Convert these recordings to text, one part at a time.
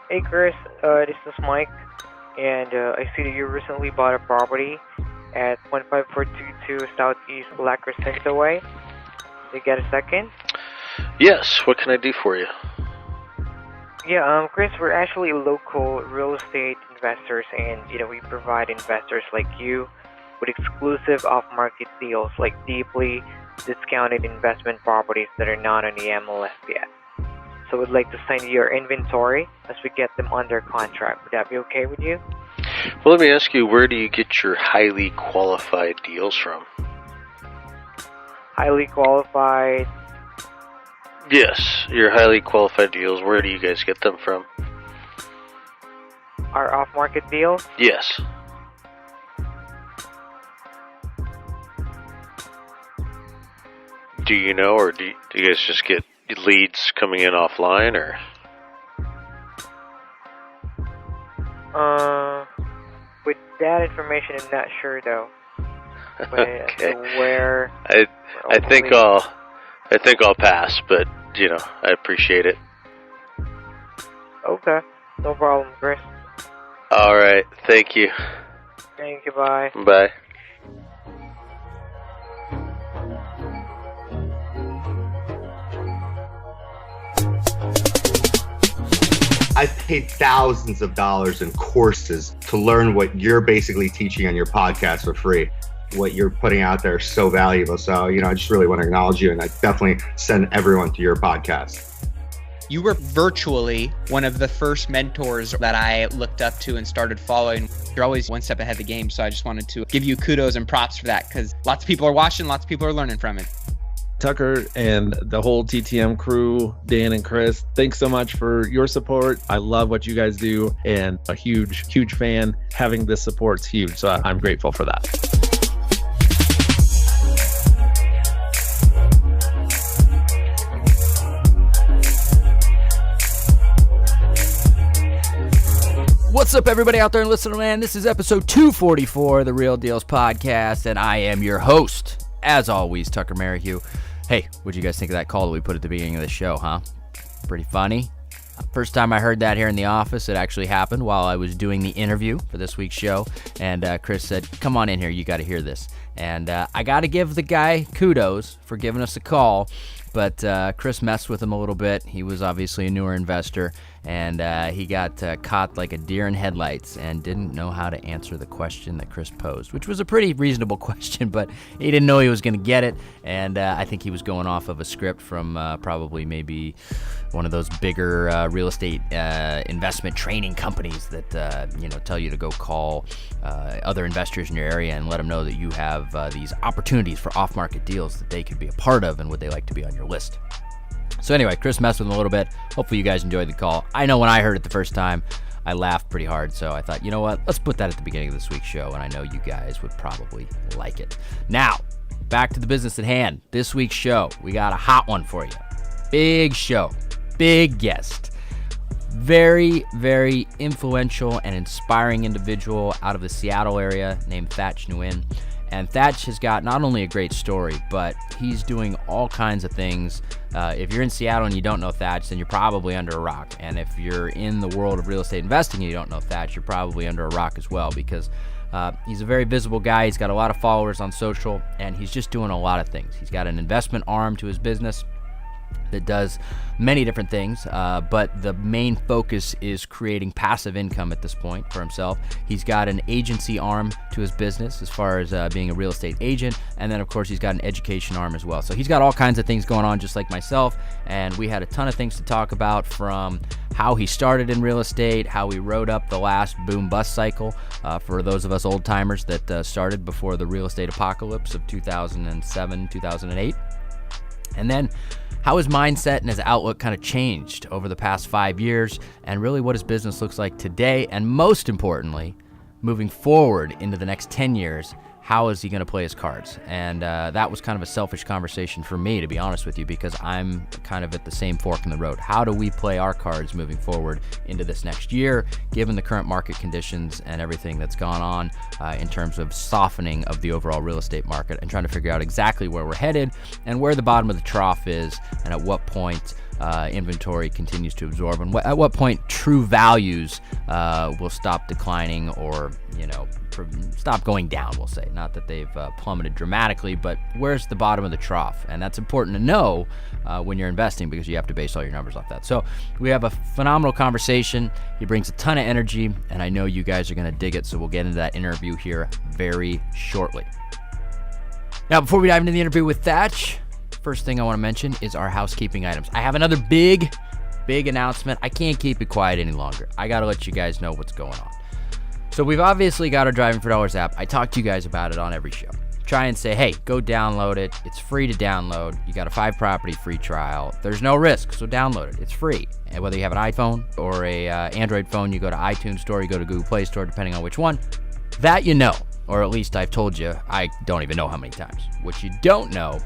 Hey Chris, this is Mike, and I see that you recently bought a property at 15422 Southeast La Crescenta Way. You get a second? Yes, what can I do for you? Yeah, Chris, we're actually local real estate investors, and we provide investors like you with exclusive off-market deals, like deeply discounted investment properties that are not on the MLS yet. So we'd like to send you your inventory as we get them under contract. Would that be okay with you? Well, let me ask you, where do you get your highly qualified deals from? Highly qualified. Yes, your highly qualified deals, where do you guys get them from? Our off-market deals? Yes. Do you know, or do you guys just get leads coming in offline, or? With that information, I'm not sure though. But Okay. Where? I think I'll pass, but I appreciate it. Okay, no problem, Chris. All right, thank you. Thank you. Bye. Bye. I've paid thousands of dollars in courses to learn what you're basically teaching on your podcast for free. What you're putting out there is so valuable. So, I just really want to acknowledge you, and I definitely send everyone to your podcast. You were virtually one of the first mentors that I looked up to and started following. You're always one step ahead of the game. So I just wanted to give you kudos and props for that, because lots of people are watching, lots of people are learning from it. Tucker and the whole TTM crew, Dan and Chris, thanks so much for your support. I love what you guys do, and a huge, huge fan. Having this support's huge, so I'm grateful for that. What's up, everybody out there in listening land? This is episode 244 of the Real Dealz podcast, and I am your host, as always, Tucker Merrihew. Hey, what'd you guys think of that call that we put at the beginning of the show, huh? Pretty funny. First time I heard that here in the office. It actually happened while I was doing the interview for this week's show, and Chris said, come on in here, you got to hear this. And I got to give the guy kudos for giving us a call, but Chris messed with him a little bit. He was obviously a newer investor, and he got caught like a deer in headlights and didn't know how to answer the question that Chris posed, which was a pretty reasonable question, but he didn't know he was going to get it, and I think he was going off of a script from probably maybe one of those bigger real estate investment training companies that tell you to go call other investors in your area and let them know that you have these opportunities for off-market deals that they could be a part of, and would they like to be on your list. So anyway, Chris messed with him a little bit. Hopefully you guys enjoyed the call. I know when I heard it the first time, I laughed pretty hard, so I thought, you know what, let's put that at the beginning of this week's show, and I know you guys would probably like it. Now, back to the business at hand. This week's show, we got a hot one for you. Big show, big guest. Very, very influential and inspiring individual out of the Seattle area named Thach Nguyen. And Thach has got not only a great story, but he's doing all kinds of things. If you're in Seattle and you don't know Thach, then you're probably under a rock. And if you're in the world of real estate investing and you don't know Thach, you're probably under a rock as well, because he's a very visible guy. He's got a lot of followers on social, and he's just doing a lot of things. He's got an investment arm to his business that does many different things, but the main focus is creating passive income at this point for himself. He's got an agency arm to his business as far as being a real estate agent, and then of course he's got an education arm as well. So he's got all kinds of things going on, just like myself, and we had a ton of things to talk about, from how he started in real estate, how he rode up the last boom-bust cycle for those of us old-timers that started before the real estate apocalypse of 2007, 2008, and then how his mindset and his outlook kind of changed over the past 5 years, and really what his business looks like today, and most importantly, moving forward into the next 10 years, how is he going to play his cards? And that was kind of a selfish conversation for me, to be honest with you, because I'm kind of at the same fork in the road. How do we play our cards moving forward into this next year, given the current market conditions and everything that's gone on in terms of softening of the overall real estate market, and trying to figure out exactly where we're headed and where the bottom of the trough is, and at what point inventory continues to absorb, and at what point true values will stop declining, or stop going down, we'll say. Not that they've plummeted dramatically, but where's the bottom of the trough? And that's important to know when you're investing, because you have to base all your numbers off that. So we have a phenomenal conversation. He brings a ton of energy, and I know you guys are going to dig it, so we'll get into that interview here very shortly. Now, before we dive into the interview with Thach, first thing I want to mention is our housekeeping items. I have another big announcement. I can't keep it quiet any longer. I got to let you guys know what's going on. So we've obviously got our Driving for Dollars app. I talk to you guys about it on every show. Try and say, hey, go download it. It's free to download. You got a 5-property free trial. There's no risk, so download it. It's free. And whether you have an iPhone or a Android phone, you go to iTunes Store, you go to Google Play Store, depending on which one. That you know, or at least I've told you. I don't even know how many times. What you don't know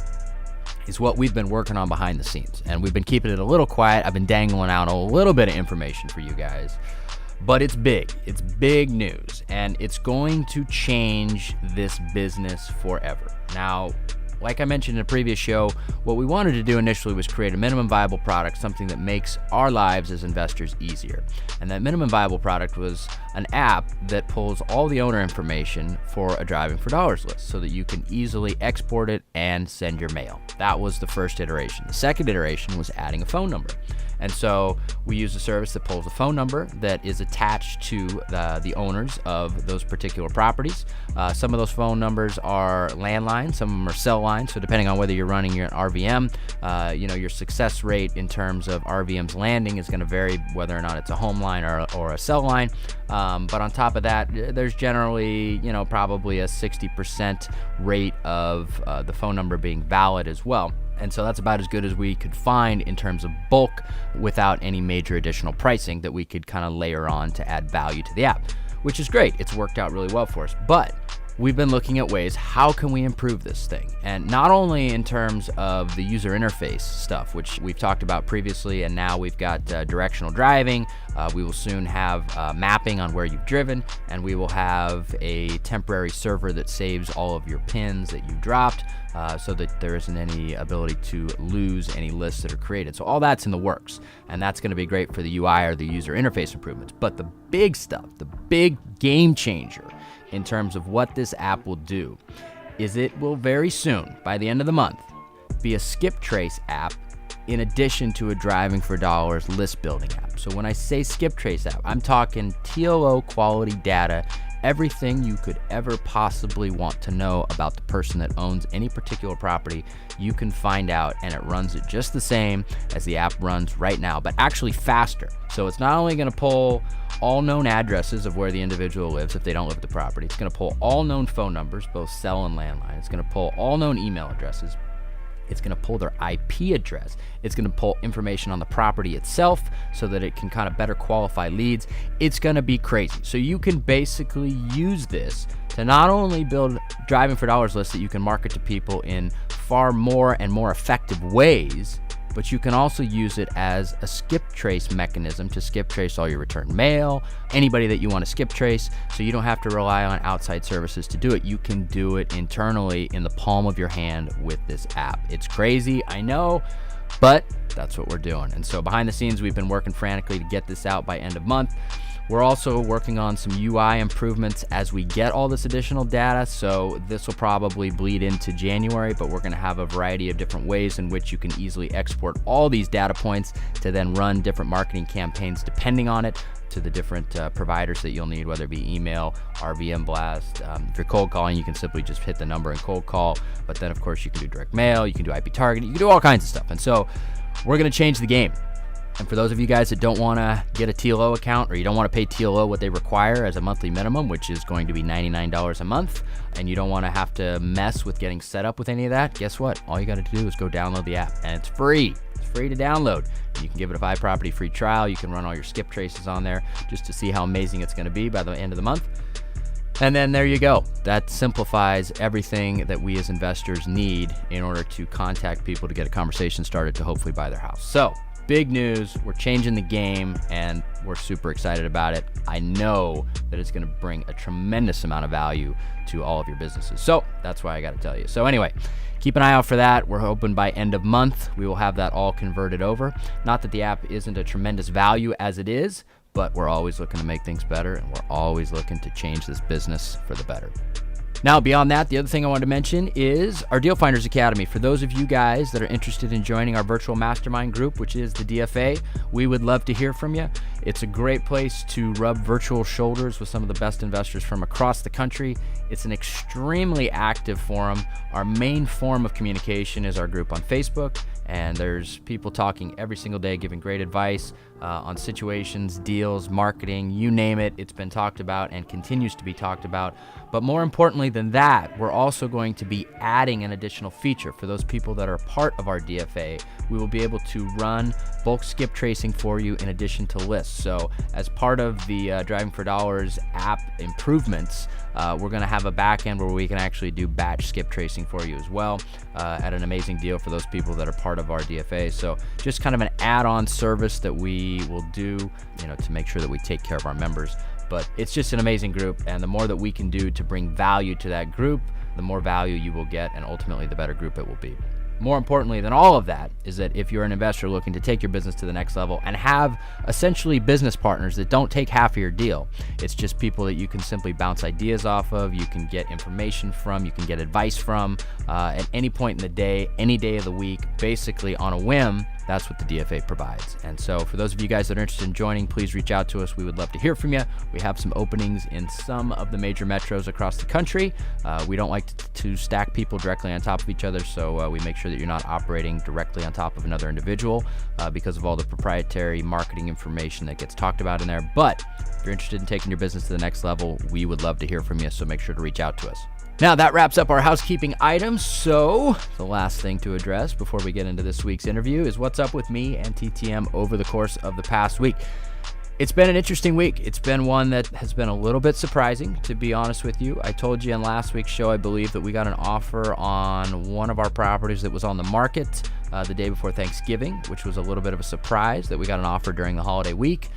is what we've been working on behind the scenes. And we've been keeping it a little quiet. I've been dangling out a little bit of information for you guys. But it's big. It's big news, and it's going to change this business forever. Now, like I mentioned in a previous show, what we wanted to do initially was create a minimum viable product, something that makes our lives as investors easier. And that minimum viable product was an app that pulls all the owner information for a Driving for Dollars list so that you can easily export it and send your mail. That was the first iteration. The second iteration was adding a phone number. And so we use a service that pulls a phone number that is attached to the owners of those particular properties. Some of those phone numbers are landlines, some of them are cell lines. So depending on whether you're running your RVM, your success rate in terms of RVM's landing is going to vary whether or not it's a home line or a cell line. But on top of that, there's generally, probably a 60% rate of the phone number being valid as well. And so that's about as good as we could find in terms of bulk without any major additional pricing that we could kind of layer on to add value to the app, which is great. It's worked out really well for us. But we've been looking at ways, how can we improve this thing? And not only in terms of the user interface stuff, which we've talked about previously, and now we've got directional driving. We will soon have mapping on where you've driven, and we will have a temporary server that saves all of your pins that you dropped, so that there isn't any ability to lose any lists that are created. So all that's in the works, and that's going to be great for the UI or the user interface improvements. But the big stuff, the big game changer in terms of what this app will do, is it will very soon, by the end of the month, be a skip trace app in addition to a Driving for Dollars list building app. So when I say skip trace app, I'm talking TLO quality data, everything you could ever possibly want to know about the person that owns any particular property, you can find out, and it runs it just the same as the app runs right now, but actually faster. So it's not only going to pull all known addresses of where the individual lives if they don't live at the property, it's going to pull all known phone numbers, both cell and landline. It's going to pull all known email addresses. It's going to pull their IP address. It's going to pull information on the property itself so that it can kind of better qualify leads. It's going to be crazy. So you can basically use this to not only build Driving for Dollars lists that you can market to people in far more and more effective ways, but you can also use it as a skip trace mechanism to skip trace all your return mail, anybody that you want to skip trace, so you don't have to rely on outside services to do it. You can do it internally in the palm of your hand with this app. It's crazy, I know, but that's what we're doing. And so behind the scenes, we've been working frantically to get this out by end of month. We're also working on some UI improvements as we get all this additional data, so this will probably bleed into January, but we're going to have a variety of different ways in which you can easily export all these data points to then run different marketing campaigns depending on it to the different providers that you'll need, whether it be email, RVM blast. If you're cold calling, you can simply just hit the number and cold call, but then of course you can do direct mail, you can do IP targeting, you can do all kinds of stuff. And so we're going to change the game. And for those of you guys that don't want to get a TLO account, or you don't want to pay TLO what they require as a monthly minimum, which is going to be $99 a month, and you don't want to have to mess with getting set up with any of that, guess what? All you got to do is go download the app, and it's free. It's free to download. You can give it a 5-property free trial. You can run all your skip traces on there just to see how amazing it's going to be by the end of the month. And then there you go. That simplifies everything that we as investors need in order to contact people to get a conversation started to hopefully buy their house. So big news. We're changing the game, and we're super excited about it. I know that it's going to bring a tremendous amount of value to all of your businesses. So that's why I got to tell you. So anyway, keep an eye out for that. We're hoping by end of month, we will have that all converted over. Not that the app isn't a tremendous value as it is, but we're always looking to make things better, and we're always looking to change this business for the better. Now, beyond that, the other thing I wanted to mention is our Deal Finders Academy. For those of you guys that are interested in joining our virtual mastermind group, which is the DFA, we would love to hear from you. It's a great place to rub virtual shoulders with some of the best investors from across the country. It's an extremely active forum. Our main form of communication is our group on Facebook, and there's people talking every single day, giving great advice on situations, deals, marketing, you name it. It's been talked about and continues to be talked about. But more importantly than that, we're also going to be adding an additional feature for those people that are part of our DFA. We will be able to run bulk skip tracing for you in addition to lists. So as part of the Driving for Dollars app improvements, we're going to have a back end where we can actually do batch skip tracing for you as well at an amazing deal for those people that are part of our DFA. So just kind of an add-on service that we will do, to make sure that we take care of our members. But it's just an amazing group, and the more that we can do to bring value to that group, the more value you will get, and ultimately the better group it will be. More importantly than all of that is that if you're an investor looking to take your business to the next level and have essentially business partners that don't take half of your deal, it's just people that you can simply bounce ideas off of, you can get information from, you can get advice from at any point in the day, any day of the week, basically on a whim. That's what the DFA provides. And so for those of you guys that are interested in joining, please reach out to us. We would love to hear from you. We have some openings in some of the major metros across the country. We don't like to stack people directly on top of each other, so we make sure that you're not operating directly on top of another individual because of all the proprietary marketing information that gets talked about in there. But if you're interested in taking your business to the next level, we would love to hear from you, so make sure to reach out to us. Now, that wraps up our housekeeping items. So the last thing to address before we get into this week's interview is what's up with me and TTM over the course of the past week. It's been an interesting week. It's been one that has been a little bit surprising, to be honest with you. I told you in last week's show, I believe, that we got an offer on one of our properties that was on the market the day before Thanksgiving, which was a little bit of a surprise that we got an offer during the holiday week.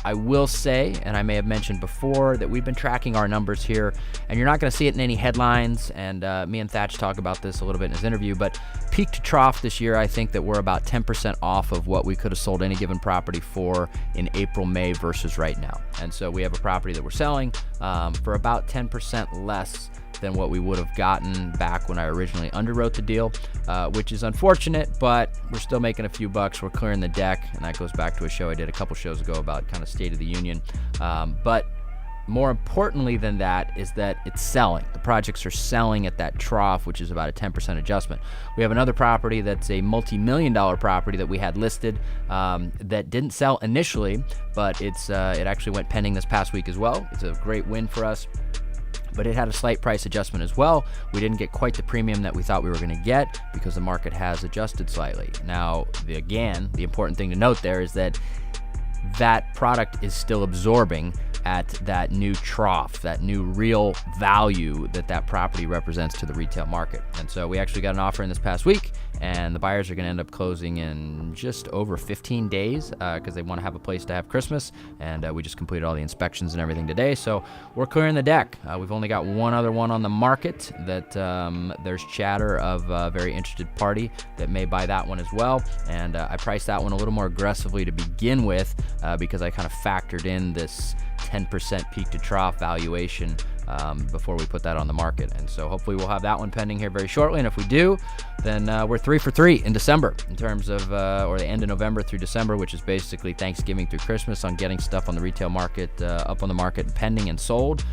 I will say, and I may have mentioned before, that we've been tracking our numbers here, and you're not going to see it in any headlines, and me and Thach talk about this a little bit in his interview, but peak to trough this year, I think that we're about 10% off of what we could have sold any given property for in April, May versus right now. And so we have a property that we're selling for about 10% less than what we would have gotten back when I originally underwrote the deal, which is unfortunate, but we're still making a few bucks. We're clearing the deck, and that goes back to a show I did a couple shows ago about kind of State of the Union. But more importantly than that is that it's selling. The projects are selling at that trough, which is about a 10% adjustment. We have another property that's a multi-million-dollar property that we had listed that didn't sell initially, but it actually went pending this past week as well. It's a great win for us. But it had a slight price adjustment as well. We didn't get quite the premium that we thought we were going to get because the market has adjusted slightly. Now, the important thing to note there is that that product is still absorbing at that new trough, that new real value that property represents to the retail market. And so we actually got an offer in this past week, and the buyers are going to end up closing in just over 15 days because they want to have a place to have Christmas, and we just completed all the inspections and everything today, so we're clearing the deck. We've only got one other one on the market that there's chatter of a very interested party that may buy that one as well, and I priced that one a little more aggressively to begin with because I kind of factored in this 10% peak to trough valuation before we put that on the market. And so hopefully we'll have that one pending here very shortly. And if we do, then we're 3 for 3 in December in terms of, or the end of November through December, which is basically Thanksgiving through Christmas, on getting stuff on the retail market, up on the market, pending and sold,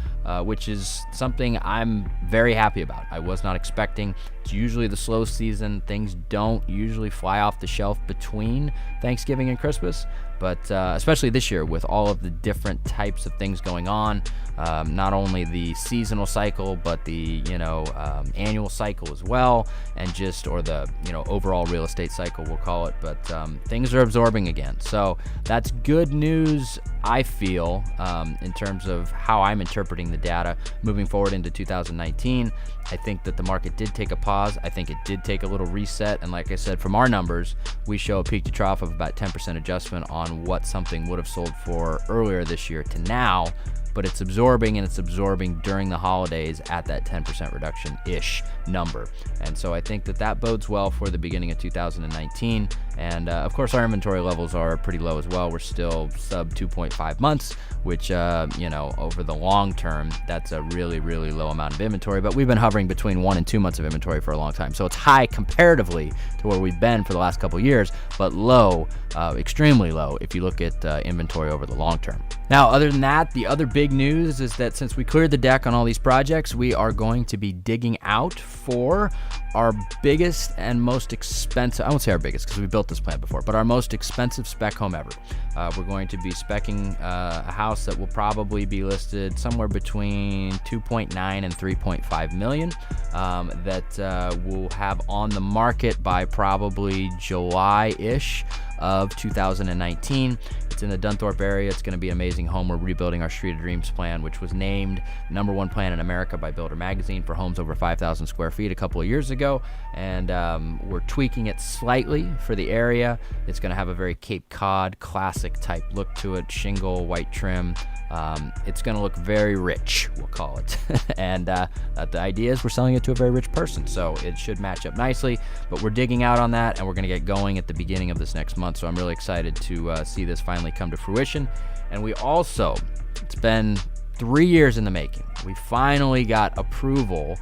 which is something I'm very happy about. I was not expecting. It's usually the slow season. Things don't usually fly off the shelf between Thanksgiving and Christmas, but especially this year with all of the different types of things going on, not only the seasonal cycle, but the annual cycle as well, and just harvest or the overall real estate cycle, we'll call it, but things are absorbing again. So that's good news, I feel, in terms of how I'm interpreting the data moving forward into 2019. I think that the market did take a pause. I think it did take a little reset. And like I said, from our numbers, we show a peak to trough of about 10% adjustment on what something would have sold for earlier this year to now. But it's absorbing, and it's absorbing during the holidays at that 10% reduction-ish number. And so I think that bodes well for the beginning of 2019. And of course, our inventory levels are pretty low as well. We're still sub 2.5 months, which, over the long term, that's a really, really low amount of inventory. But we've been hovering between 1 and 2 months of inventory for a long time. So it's high comparatively to where we've been for the last couple of years, but low, extremely low if you look at inventory over the long term. Now, other than that, the other big news is that since we cleared the deck on all these projects, we are going to be digging out for our biggest and most expensive, I won't say our biggest because we built this plant before, but our most expensive spec home ever. We're going to be speccing a house that will probably be listed somewhere between 2.9 and 3.5 million that we'll have on the market by probably July-ish of 2019. It's in the Dunthorpe area. It's going to be an amazing home. We're rebuilding our Street of Dreams plan, which was named #1 plan in America by Builder Magazine for homes over 5,000 square feet a couple of years ago. And we're tweaking it slightly for the area. It's going to have a very Cape Cod classic type look to it, shingle, white trim. It's going to look very rich, we'll call it. And the idea is we're selling it to a very rich person, so it should match up nicely. But we're digging out on that, and we're going to get going at the beginning of this next month. So I'm really excited to see this finally come to fruition. And we also, it's been 3 years in the making. We finally got approval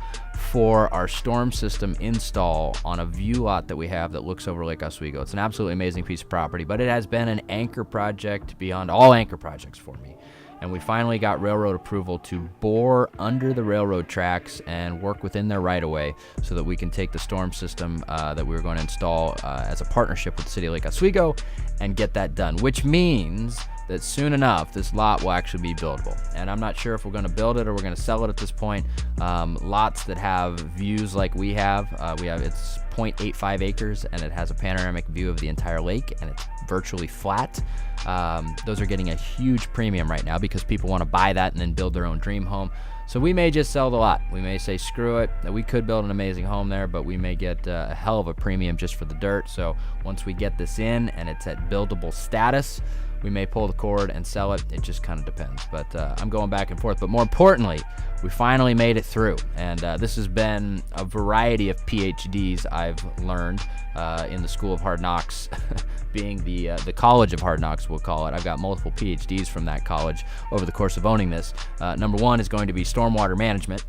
for our storm system install on a view lot that we have that looks over Lake Oswego. It's an absolutely amazing piece of property, but it has been an anchor project beyond all anchor projects for me. And we finally got railroad approval to bore under the railroad tracks and work within their right-of-way so that we can take the storm system that we were going to install as a partnership with the city of Lake Oswego and get that done, which means that soon enough, this lot will actually be buildable. And I'm not sure if we're going to build it or we're going to sell it at this point. Lots that have views like we have, it's 0.85 acres, and it has a panoramic view of the entire lake, and it's virtually flat. Those are getting a huge premium right now because people want to buy that and then build their own dream home. So we may just sell the lot. We may say, screw it. We could build an amazing home there, but we may get a hell of a premium just for the dirt. So once we get this in and it's at buildable status, we may pull the cord and sell it. It just kind of depends. But I'm going back and forth. But more importantly, we finally made it through. And this has been a variety of PhDs I've learned in the School of Hard Knocks, being the College of Hard Knocks, we'll call it. I've got multiple PhDs from that college over the course of owning this. Number one is going to be stormwater management.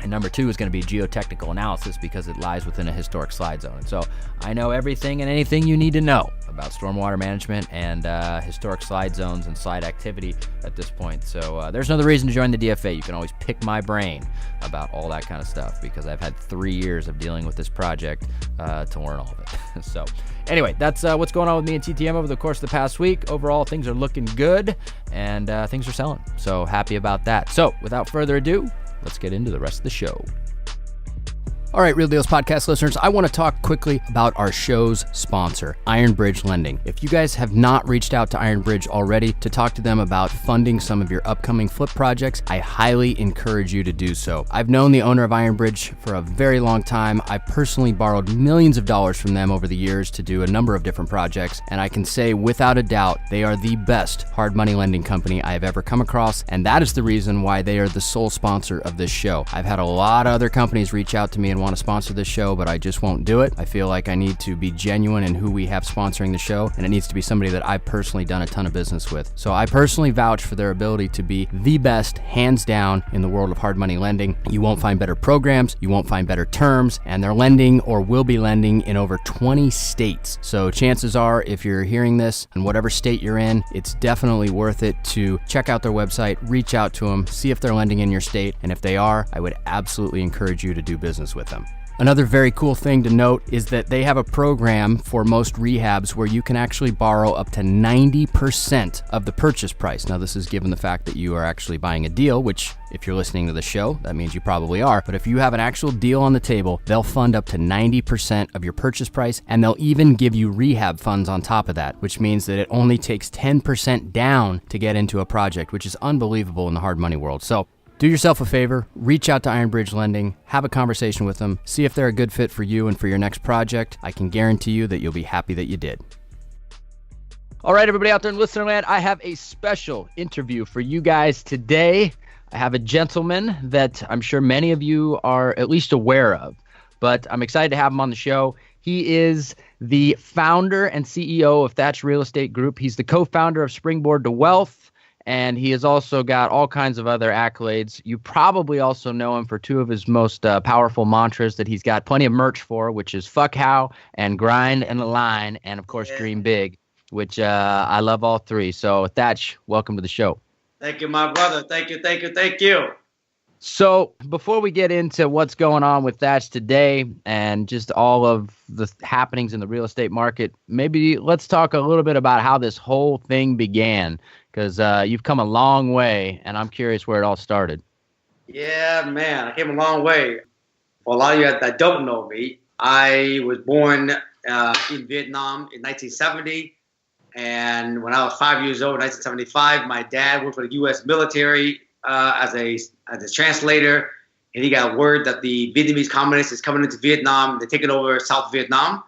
And number two is going to be geotechnical analysis because it lies within a historic slide zone. And so I know everything and anything you need to know about stormwater management and historic slide zones and slide activity at this point. So there's no reason to join the DFA. You can always pick my brain about all that kind of stuff because I've had 3 years of dealing with this project to learn all of it. So anyway, that's what's going on with me and TTM over the course of the past week. Overall, things are looking good and things are selling. So happy about that. So without further ado, let's get into the rest of the show. All right, Real Dealz podcast listeners, I want to talk quickly about our show's sponsor, Iron Bridge Lending. If you guys have not reached out to Iron Bridge already to talk to them about funding some of your upcoming flip projects, I highly encourage you to do so. I've known the owner of Iron Bridge for a very long time. I personally borrowed millions of dollars from them over the years to do a number of different projects, and I can say without a doubt, they are the best hard money lending company I have ever come across, and that is the reason why they are the sole sponsor of this show. I've had a lot of other companies reach out to me and want to sponsor this show, but I just won't do it. I feel like I need to be genuine in who we have sponsoring the show, and it needs to be somebody that I've personally done a ton of business with. So I personally vouch for their ability to be the best, hands down, in the world of hard money lending. You won't find better programs, you won't find better terms, and they're lending or will be lending in over 20 states. So chances are, if you're hearing this in whatever state you're in, it's definitely worth it to check out their website, reach out to them, see if they're lending in your state, and if they are, I would absolutely encourage you to do business with them. Another very cool thing to note is that they have a program for most rehabs where you can actually borrow up to 90% of the purchase price. Now, this is given the fact that you are actually buying a deal, which If you're listening to the show, that means you probably are. But if you have an actual deal on the table, they'll fund up to 90% of your purchase price, and they'll even give you rehab funds on top of that, which means that it only takes 10% down to get into a project, which is unbelievable in the hard money world. So do yourself a favor, reach out to Iron Bridge Lending, have a conversation with them, see if they're a good fit for you and for your next project. I can guarantee you that you'll be happy that you did. All right, everybody out there in listener land, I have a special interview for you guys today. I have a gentleman that I'm sure many of you are at least aware of, but I'm excited to have him on the show. He is the founder and CEO of Thach Real Estate Group. He's the co-founder of Springboard to Wealth, and he has also got all kinds of other accolades. You probably also know him for two of his most powerful mantras that he's got plenty of merch for, which is "Fuck HAU" and "Grind and Align," and of course, "Dream Big," which I love all three. So Thach, welcome to the show. Thank you, my brother. Thank you. So before we get into what's going on with Thach today and just all of the happenings in the real estate market, maybe let's talk a little bit about how this whole thing began, because you've come a long way, and I'm curious where it all started. Yeah, man, I came a long way. For a lot of you that don't know me, I was born in Vietnam in 1970. And when I was 5 years old, in 1975, my dad worked for the U.S. military as a translator, and he got word that the Vietnamese communists is coming into Vietnam. They're taking over South Vietnam,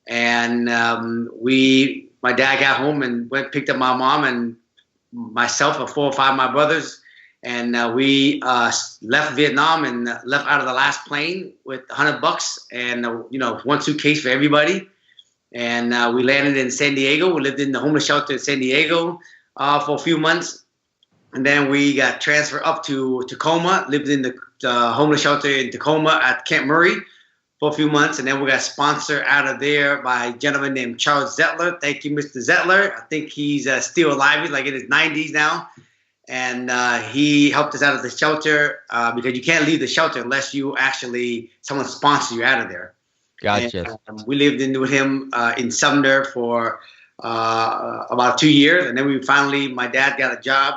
and my dad got home and picked up my mom and myself and 4 or 5 of my brothers, and we left Vietnam and left out of the last plane with $100 and one suitcase for everybody. And we landed in San Diego. We lived in the homeless shelter in San Diego for a few months. And then we got transferred up to Tacoma, lived in the homeless shelter in Tacoma at Camp Murray for a few months. And then we got sponsored out of there by a gentleman named Charles Zettler. Thank you, Mr. Zettler. I think he's still alive. He's like in his 90s now. And he helped us out of the shelter because you can't leave the shelter unless someone sponsors you out of there. Gotcha. And, we lived with him in Sumner for about 2 years. And then my dad got a job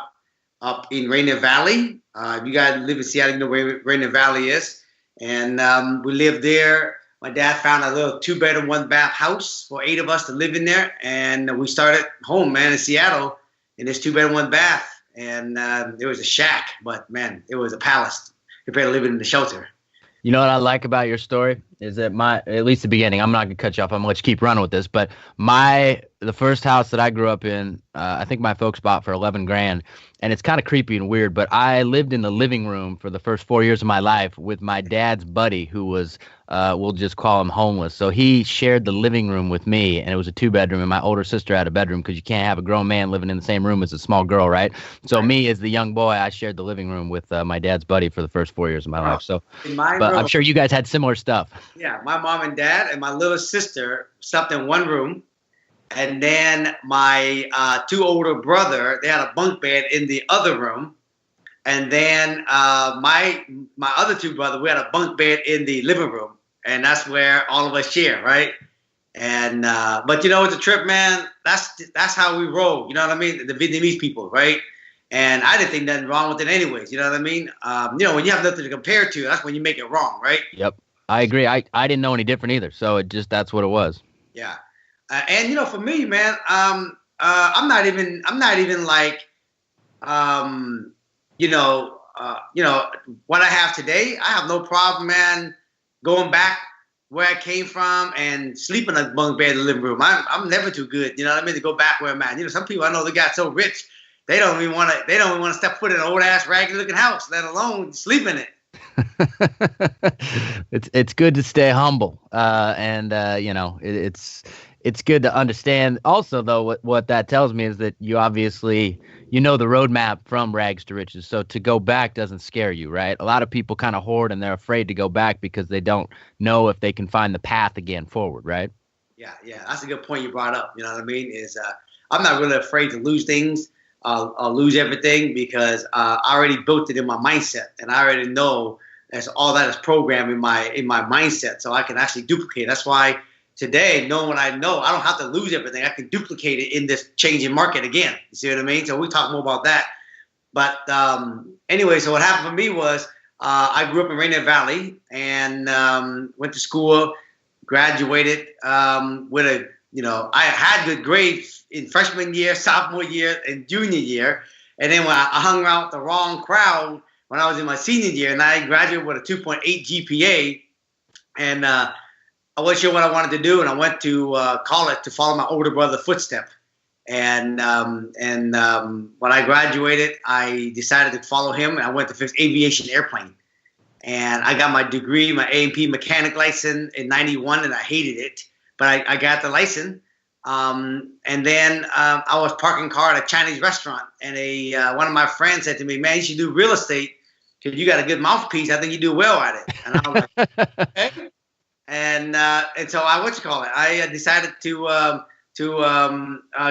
up in Rainier Valley. If you guys live in Seattle, you know where Rainier Valley is. And we lived there. My dad found a little 2-bedroom, 1-bath house for 8 of us to live in there. And we started home, man, in Seattle in this 2-bedroom, 1-bath. And there was a shack, but, man, it was a palace compared to living in the shelter. You know what I like about your story is that at least the beginning, I'm not going to cut you off. I'm going to let you keep running with this. But the first house that I grew up in, I think my folks bought for $11,000. And it's kind of creepy and weird, but I lived in the living room for the first 4 years of my life with my dad's buddy who was, we'll just call him homeless. So he shared the living room with me, and it was a 2-bedroom, and my older sister had a bedroom because you can't have a grown man living in the same room as a small girl, right? So me as the young boy, I shared the living room with my dad's buddy for the first 4 years of my life. So, but I'm sure you guys had similar stuff. Yeah, my mom and dad and my little sister slept in one room. And then my 2 older brother, they had a bunk bed in the other room. And then my other 2 brothers, we had a bunk bed in the living room. And that's where all of us share, right? And but it's a trip, man. That's how we roll. You know what I mean? The Vietnamese people, right? And I didn't think nothing wrong with it anyways. You know what I mean? When you have nothing to compare to, that's when you make it wrong, right? Yep, I agree. I didn't know any different either. So that's what it was. Yeah. And for me, man, I'm not even like, what I have today. I have no problem, man, going back where I came from and sleeping in a bunk bed in the living room. I'm never too good, you know what I mean, to go back where I'm at. Some people I know, they got so rich, they don't even want to step foot in an old ass raggedy looking house, let alone sleep in it. It's good to stay humble, it's good to understand. Also, though, what that tells me is that you obviously the roadmap from rags to riches. So to go back doesn't scare you, right? A lot of people kind of hoard and they're afraid to go back because they don't know if they can find the path again forward, right? Yeah, that's a good point you brought up. You know what I mean? I'm not really afraid to lose things. I'll lose everything because I already built it in my mindset, and I already know that's all that is programmed in my mindset, so I can actually duplicate. That's why today, knowing what I know, I don't have to lose everything. I can duplicate it in this changing market again. You see what I mean? So we talk more about that. But anyway, so what happened for me was I grew up in Rainier Valley and went to school, graduated with a, I had good grades in freshman year, sophomore year, and junior year. And then when I hung around with the wrong crowd when I was in my senior year, and I graduated with a 2.8 GPA, and I wasn't sure what I wanted to do, and I went to college to follow my older brother's footsteps. And when I graduated, I decided to follow him, and I went to fix aviation airplane. And I got my degree, my A&P mechanic license in '91, and I hated it, but I got the license. And then I was parking car at a Chinese restaurant, and one of my friends said to me, "Man, you should do real estate because you got a good mouthpiece. I think you do well at it." And I was like, "Okay." And so I decided to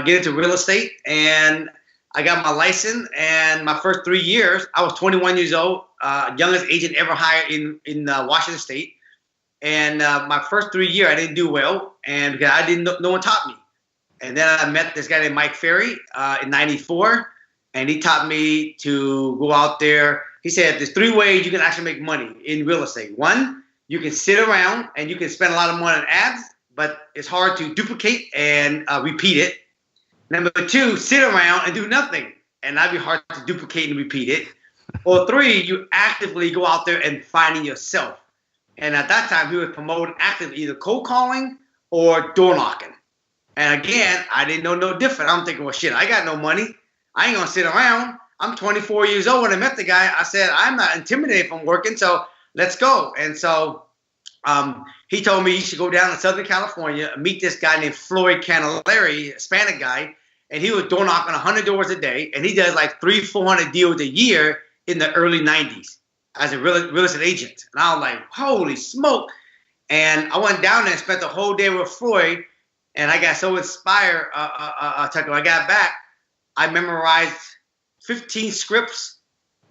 get into real estate, and I got my license. And my first 3 years, I was 21 years old, youngest agent ever hired in Washington State. And my first 3 years, I didn't do well, and because no one taught me. And then I met this guy named Mike Ferry in '94, and he taught me to go out there. He said there's 3 ways you can actually make money in real estate. One, you can sit around and you can spend a lot of money on ads, but it's hard to duplicate and repeat it. Number 2, sit around and do nothing, and that'd be hard to duplicate and repeat it. Or 3, you actively go out there and finding yourself. And at that time, he was promoting actively either cold calling or door knocking. And again, I didn't know no different. I'm thinking, well, shit, I got no money. I ain't going to sit around. I'm 24 years old. When I met the guy, I said, I'm not intimidated from working, so let's go. And so he told me you should go down to Southern California and meet this guy named Floyd Canelari, a Hispanic guy. And he was door knocking 100 doors a day. And he does like 300-400 deals a year in the early 90s as a real estate agent. And I was like, holy smoke. And I went down there and spent the whole day with Floyd. And I got so inspired, Tucker, I got back, I memorized 15 scripts,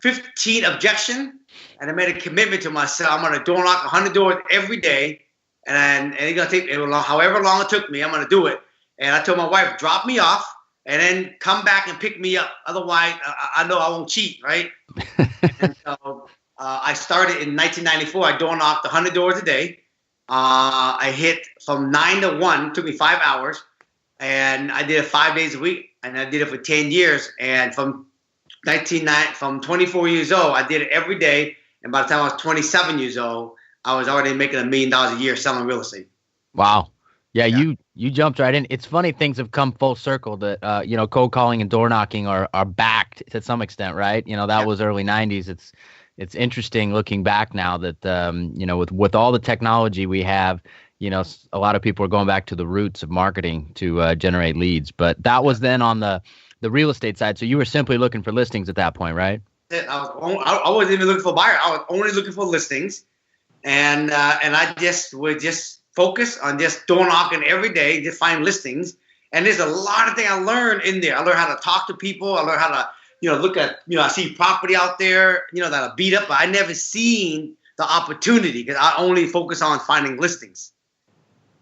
15 objections, and I made a commitment to myself. I'm going to door knock 100 doors every day, and it's going to take however long it took me, I'm going to do it. And I told my wife, drop me off, and then come back and pick me up. Otherwise, I know I won't cheat, right? And so I started in 1994. I door knocked 100 doors a day. I hit from 9 to 1, took me 5 hours, and I did it 5 days a week, and I did it for 10 years. And from 24 years old, I did it every day. And by the time I was 27 years old, I was already making $1 million a year selling real estate. Wow. Yeah. You jumped right in. It's funny, things have come full circle that, cold calling and door knocking are backed to some extent, right? That was early 90s. It's interesting looking back now that, with all the technology we have, a lot of people are going back to the roots of marketing to generate leads. But that was then on the real estate side. So you were simply looking for listings at that point, right? I wasn't even looking for buyers. I was only looking for listings. And I would focus on just door knocking every day, just find listings. And there's a lot of things I learned in there. I learned how to talk to people. I learned how to look at, I see property out there, that are beat up, but I never seen the opportunity because I only focus on finding listings,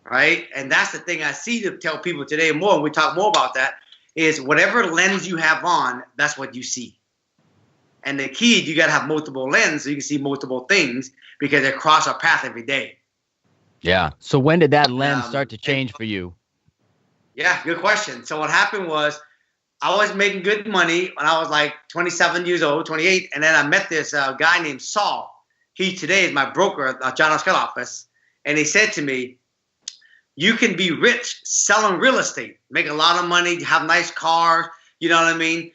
right? And that's the thing I see to tell people today more, and we talk more about that, is whatever lens you have on, that's what you see. And the key, you got to have multiple lenses so you can see multiple things because they cross our path every day. Yeah. So when did that lens start to change for you? Yeah, good question. So what happened was, I was making good money when I was like 27 years old, 28. And then I met this guy named Saul. He today is my broker at John Scott office. And he said to me, you can be rich selling real estate, make a lot of money, have nice cars. You know what I mean?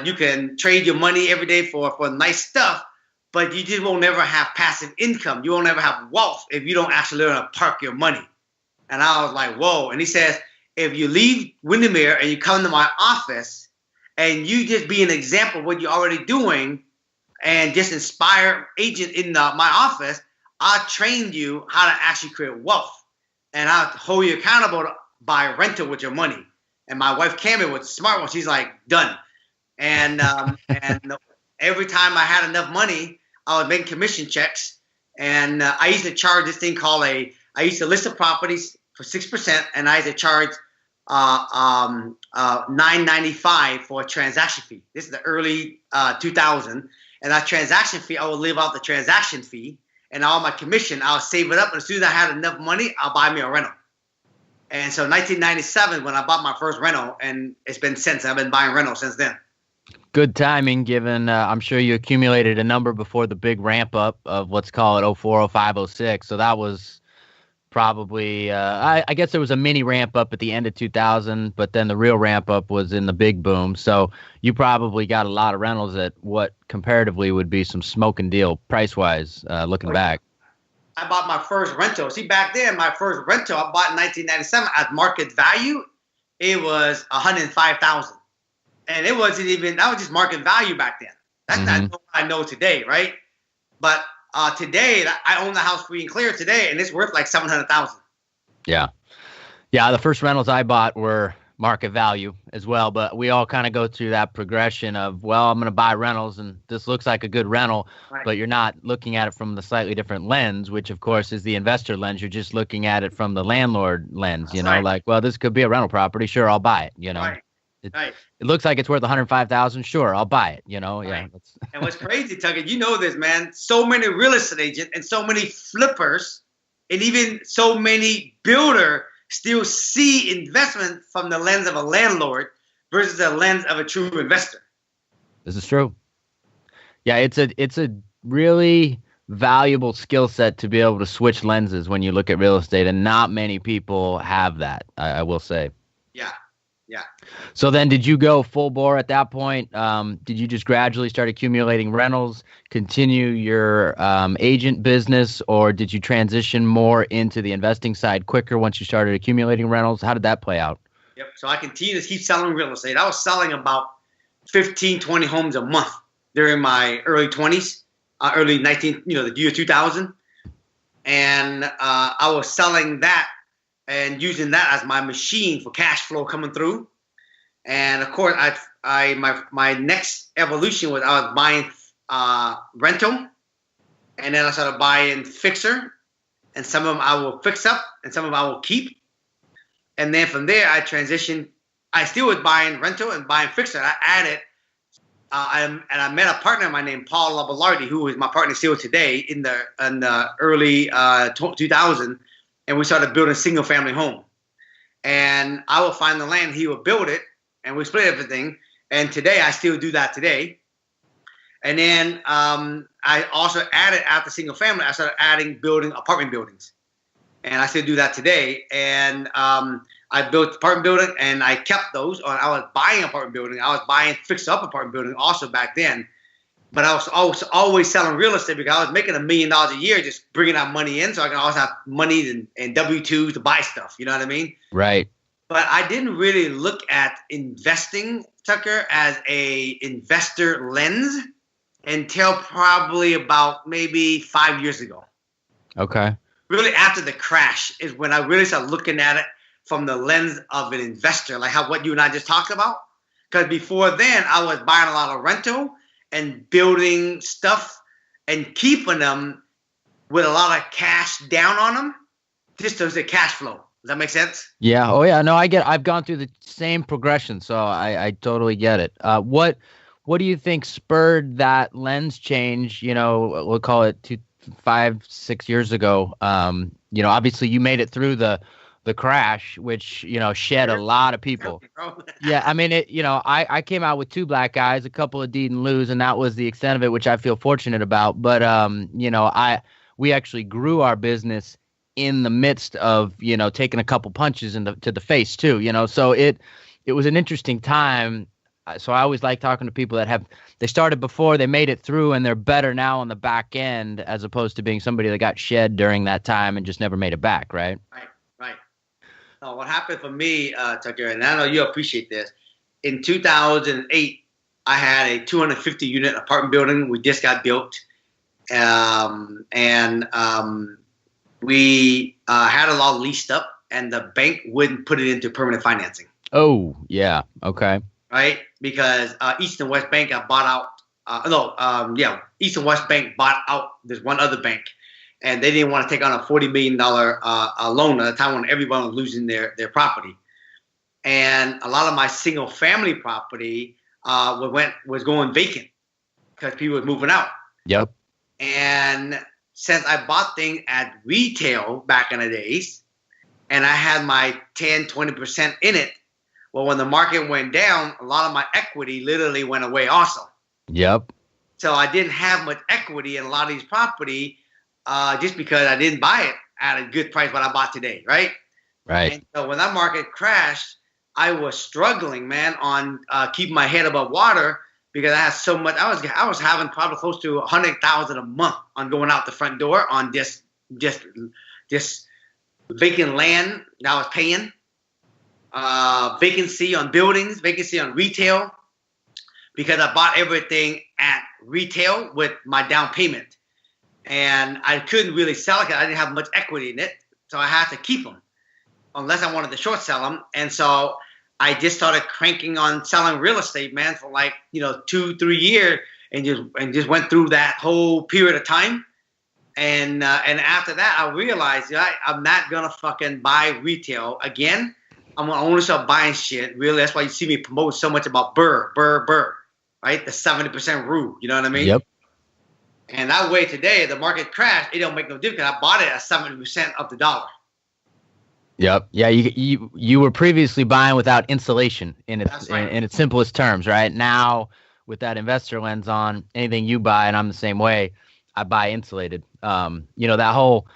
You can trade your money every day for nice stuff, but you just won't never have passive income. You won't ever have wealth if you don't actually learn how to park your money. And I was like, whoa. And he says, if you leave Windermere and you come to my office and you just be an example of what you're already doing and just inspire agent in my office, I'll train you how to actually create wealth. And I'll hold you accountable to buy rental with your money. And my wife Cameron was a smart one. She's like, done. And every time I had enough money, I was making commission checks. And I used to charge this thing called I used to list the properties for 6%, and I used to charge $9.95 for a transaction fee. This is the early 2000, and that transaction fee, I will live out the transaction fee, and all my commission, I'll save it up, and as soon as I had enough money, I'll buy me a rental. And so 1997, when I bought my first rental, and it's been since, I've been buying rentals since then. Good timing, given I'm sure you accumulated a number before the big ramp up of let's call it 04, 05, 06. So that was probably, I guess there was a mini ramp up at the end of 2000, but then the real ramp up was in the big boom. So you probably got a lot of rentals at what comparatively would be some smoking deal price wise, looking back. I bought my first rental. See, back then, my first rental I bought in 1997 at market value, it was $105,000. And it wasn't even, that was just market value back then. That's not what I know today, right? But today, I own the house free and clear today, and it's worth like $700,000. Yeah. Yeah, the first rentals I bought were market value as well, but we all kind of go through that progression of, well, I'm going to buy rentals, and this looks like a good rental, Right. but you're not looking at it from the slightly different lens, which, of course, is the investor lens. You're just looking at it from the landlord lens, you know, Right. like, well, this could be a rental property. Sure, I'll buy it, you know. Right. It, Right. it looks like it's worth $105,000. Sure, I'll buy it, you know. Yeah. Right. And what's crazy, Tucker, you know this, man. So many real estate agents and so many flippers and even so many builder still see investment from the lens of a landlord versus the lens of a true investor. This is true. Yeah, it's a really valuable skill set to be able to switch lenses when you look at real estate, and not many people have that, I will say. Yeah. Yeah. So then did you go full bore at that point? Did you just gradually start accumulating rentals, continue your agent business, or did you transition more into the investing side quicker once you started accumulating rentals? How did that play out? Yep. So I continued to keep selling real estate. I was selling about 15, 20 homes a month during my early 20s, early the year 2000. And I was selling that and using that as my machine for cash flow coming through. And of course, my next evolution was I was buying rental, and then I started buying fixer, and some of them I will fix up, and some of them I will keep. And then from there, I transitioned. I still was buying rental and buying fixer. I added, and I met a partner of mine named Paul Laballardi, who is my partner still today in the early 2000. And we started building a single family home. And I will find the land, he will build it, and we split everything. And today, I still do that today. And then I also added, after single family, I started building apartment buildings. And I still do that today. And I built apartment building, and I kept those. Or I was buying apartment building. I was buying fixed-up apartment building also back then. But I was always selling real estate because I was making $1 million a year just bringing that money in, so I can always have money and W-2s to buy stuff. You know what I mean? Right. But I didn't really look at investing, Tucker, as a investor lens until probably about maybe 5 years ago. Okay. Really after the crash is when I really started looking at it from the lens of an investor, like what you and I just talked about. Because before then, I was buying a lot of rental and building stuff and keeping them with a lot of cash down on them, just as a cash flow. Does that make sense? Yeah. Oh, yeah. No, I've gone through the same progression, so I totally get it. What do you think spurred that lens change? You know, we'll call it 5-6 years ago. You know, obviously you made it through the crash, which, you know, shed a lot of people. Yeah, I mean, I came out with 2 black eyes, a couple of deed and lose, and that was the extent of it, which I feel fortunate about. But, you know, we actually grew our business in the midst of, you know, taking a couple punches to the face too, you know. So it was an interesting time. So I always like talking to people that they started before, they made it through, and they're better now on the back end, as opposed to being somebody that got shed during that time and just never made it back, right? Right. So what happened for me, Tucker, and I know you appreciate this. In 2008, I had a 250-unit apartment building. We just got built, and we had it all leased up, and the bank wouldn't put it into permanent financing. Oh, yeah. Okay. Right? Because East and West Bank got bought out. East and West Bank bought out this one other bank. And they didn't want to take on a $40 million loan at a time when everyone was losing their property. and a lot of my single family property was going vacant because people were moving out. Yep. And since I bought things at retail back in the days, and I had my 10, 20% in it, well, when the market went down, a lot of my equity literally went away also. Yep. So I didn't have much equity in a lot of these property just because I didn't buy it at a good price what I bought today, right? Right. And so when that market crashed, I was struggling, man, on keeping my head above water because I had so much. I was having probably close to $100,000 a month on going out the front door on just vacant land that I was paying, vacancy on buildings, vacancy on retail, because I bought everything at retail with my down payment, and I couldn't really sell it because I didn't have much equity in it, so I had to keep them unless I wanted to short sell them. And so I just started cranking on selling real estate, man, for 2-3 years, and just went through that whole period of time. And after that, I realized I'm not gonna fucking buy retail again. I'm gonna only start buying shit. Really, that's why you see me promote so much about Burr, right? The 70% rule. You know what I mean? Yep. And that way today, the market crashed. It don't make no difference. I bought it at 70% of the dollar. Yep. Yeah. You were previously buying without insulation in its in its simplest terms, right? Now with that investor lens on, anything you buy, and I'm the same way, I buy insulated. That whole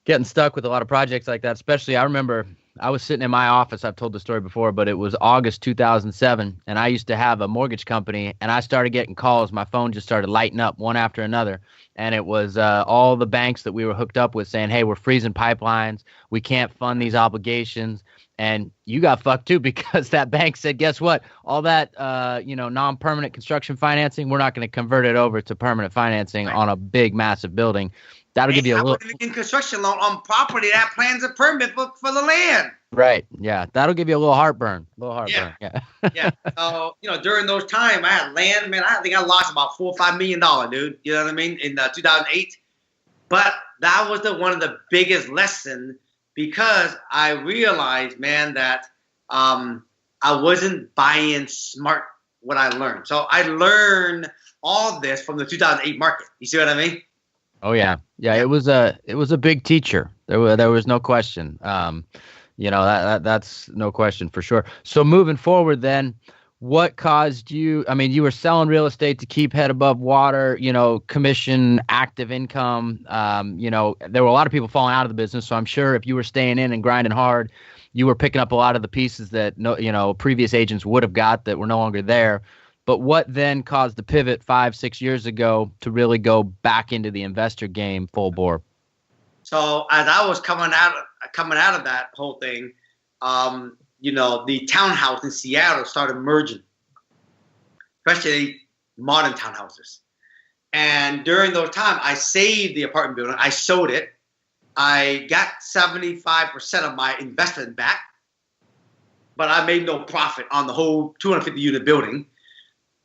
getting stuck with a lot of projects like that, especially I remember I was sitting in my office. I've told the story before, but it was August 2007, and I used to have a mortgage company, and I started getting calls. My phone just started lighting up one after another, and it was all the banks that we were hooked up with saying, hey, we're freezing pipelines. We can't fund these obligations. And you got fucked too, because that bank said, guess what? All that, non-permanent construction financing, we're not going to convert it over to permanent financing on a big, massive building. That'll give you a little. In construction loan on property that plans a permit for the land. Right. Yeah. That'll give you a little heartburn. Yeah. Yeah. So during those times, I had land, man. I think I lost about $4 or $5 million, dude. You know what I mean? In 2008. But that was one of the biggest lessons, because I realized, man, that I wasn't buying smart what I learned. So I learned all this from the 2008 market. You see what I mean? Oh yeah. Yeah. It was a big teacher. There was no question. That's no question for sure. So moving forward then, what caused you, I mean, you were selling real estate to keep head above water, commission, active income. There were a lot of people falling out of the business. So I'm sure if you were staying in and grinding hard, you were picking up a lot of the pieces that previous agents would have got that were no longer there. But what then caused the pivot 5-6 years ago to really go back into the investor game full bore? So as I was coming out of that whole thing, the townhouse in Seattle started merging, especially modern townhouses. And during those times, I saved the apartment building. I sold it. I got 75% of my investment back, but I made no profit on the whole 250 unit building.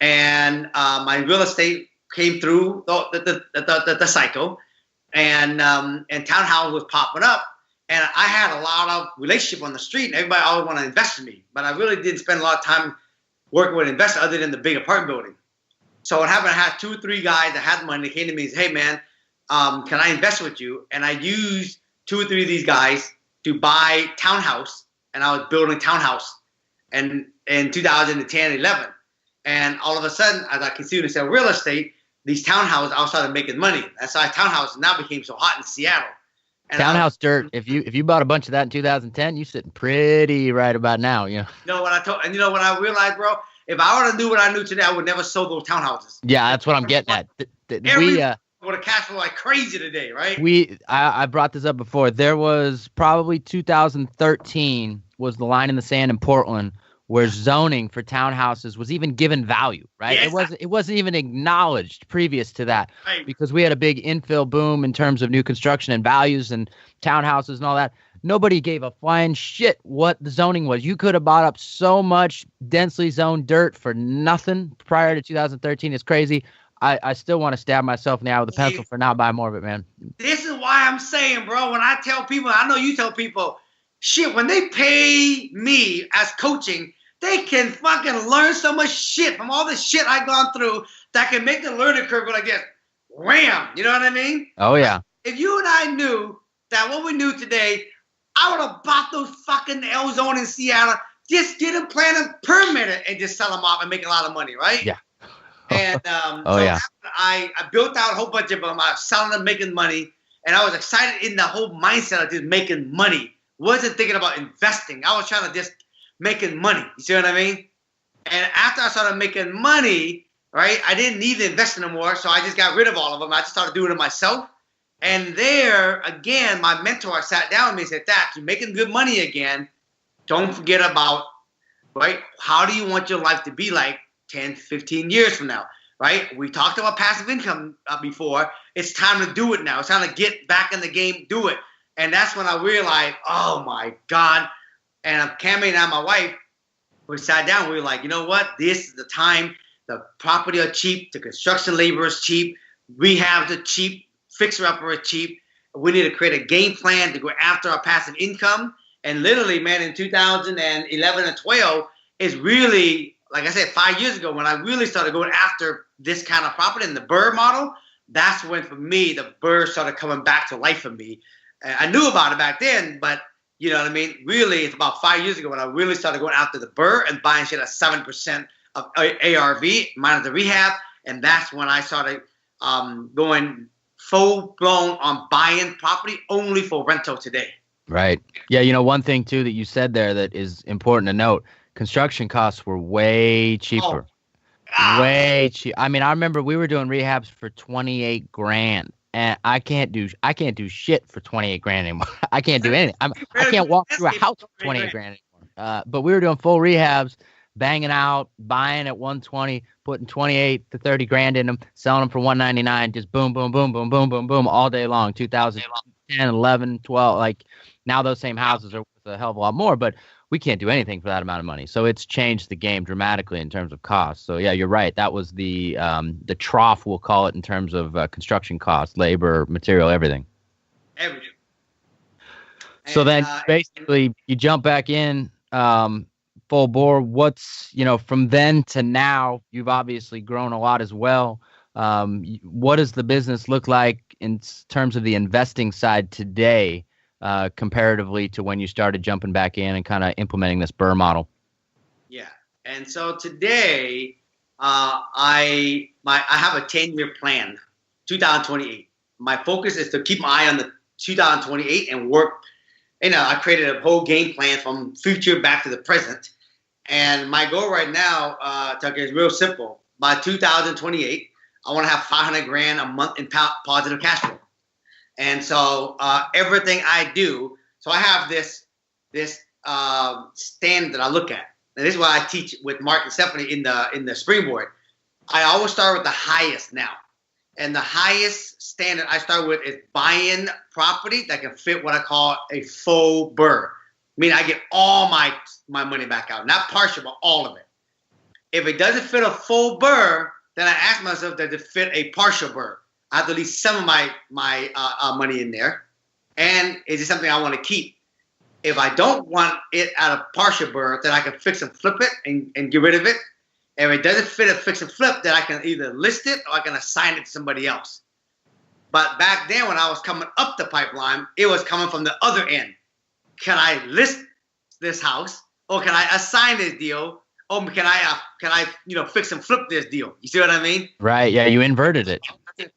And my real estate came through the cycle, and townhouse was popping up. And I had a lot of relationship on the street, and everybody always wanted to invest in me. But I really didn't spend a lot of time working with investors other than the big apartment building. So what happened, I had 2 or 3 guys that had money that came to me and said, hey, man, can I invest with you? And I used 2 or 3 of these guys to buy townhouse, and I was building townhouse in 2010, 11. And all of a sudden, as I continued to sell real estate, these townhouses, I started making money. That's why townhouses now became so hot in Seattle. And townhouse dirt. If you bought a bunch of that in 2010, you're sitting pretty right about now. You know what I realized, bro? If I would have knew what I knew today, I would never sold those townhouses. Yeah, that's what I'm getting at. We would have cash flow like crazy today, right? I brought this up before. There was probably 2013 was the line in the sand in Portland where zoning for townhouses was even given value, right? Yes. It wasn't even acknowledged previous to that, right, because we had a big infill boom in terms of new construction and values and townhouses and all that. Nobody gave a flying shit what the zoning was. You could have bought up so much densely zoned dirt for nothing prior to 2013. It's crazy. I still want to stab myself in the eye with a pencil for not buying more of it, man. This is why I'm saying, bro, when I tell people, I know you tell people, shit, when they pay me as coaching, they can fucking learn so much shit from all the shit I've gone through that can make the learning curve go like this. Wham! You know what I mean? Oh, yeah. If you and I knew that what we knew today, I would have bought those fucking L-Zone in Seattle, just get them planted, permitted, and just sell them off and make a lot of money, right? Yeah. And I built out a whole bunch of them. I was selling them, making money, and I was excited in the whole mindset of just making money. Wasn't thinking about investing. I was trying to just making money. You see what I mean? And after I started making money, right, I didn't need to invest anymore, so I just got rid of all of them. I just started doing it myself. And there, again, my mentor sat down with me and said, Thach, you're making good money again. Don't forget about, right, how do you want your life to be like 10, 15 years from now, right? We talked about passive income before. It's time to do it now. It's time to get back in the game, do it. And that's when I realized, oh, my God. And Cameron and my wife, we sat down. We were like, you know what? This is the time. The property are cheap. The construction labor is cheap. Rehabs are cheap. Fixer-upper are cheap. We need to create a game plan to go after our passive income. And literally, man, in 2011 and 12 is really, like I said, 5 years ago when I really started going after this kind of property and the BRRRR model. That's when, for me, the BRRRR started coming back to life for me. I knew about it back then, but you know what I mean? Really, it's about 5 years ago when I really started going after the BRRRR and buying shit at 7% of ARV, minus the rehab. And that's when I started going full-blown on buying property only for rental today. Right. Yeah, you know, one thing, too, that you said there that is important to note, construction costs were way cheaper. Way cheap. I mean, I remember we were doing rehabs for 28 grand. And I can't do shit for 28 grand anymore. I can't do anything. I can't walk through a house for 28 grand anymore. But we were doing full rehabs, banging out, buying at 120, putting 28 to 30 grand in them, selling them for 199, just boom, boom, boom, boom, boom, boom, boom, all day long. 2010, 11, 12. Like now those same houses are worth a hell of a lot more, but we can't do anything for that amount of money. So it's changed the game dramatically in terms of cost. So yeah, you're right. That was the trough, we'll call it, in terms of construction costs, labor, material, everything. Everything. So then basically you jump back in full bore. What's, you know, from then to now, you've obviously grown a lot as well. What does the business look like in terms of the investing side today? Comparatively to when you started jumping back in and kind of implementing this BRRRR model? Yeah. And so today, I have a 10-year plan, 2028. My focus is to keep my eye on the 2028 and work. You know, I created a whole game plan from future back to the present. And my goal right now, Tucker, is real simple. By 2028, I want to have 500 grand a month in positive cash flow. And so everything I do, so I have this stand that I look at. And this is what I teach with Mark and Stephanie in the Springboard. I always start with the highest now. And the highest standard I start with is buying property that can fit what I call a full BRRRR. I mean, I get all my money back out, not partial, but all of it. If it doesn't fit a full BRRRR, then I ask myself, does it fit a partial BRRRR? I have to leave some of my money in there. And is it something I want to keep? If I don't want it at a partial BRRRR, then I can fix and flip it and get rid of it. If it doesn't fit a fix and flip, then I can either list it or I can assign it to somebody else. But back then when I was coming up the pipeline, it was coming from the other end. Can I list this house, or can I assign this deal, or can I fix and flip this deal? You see what I mean? Right. Yeah, you inverted it.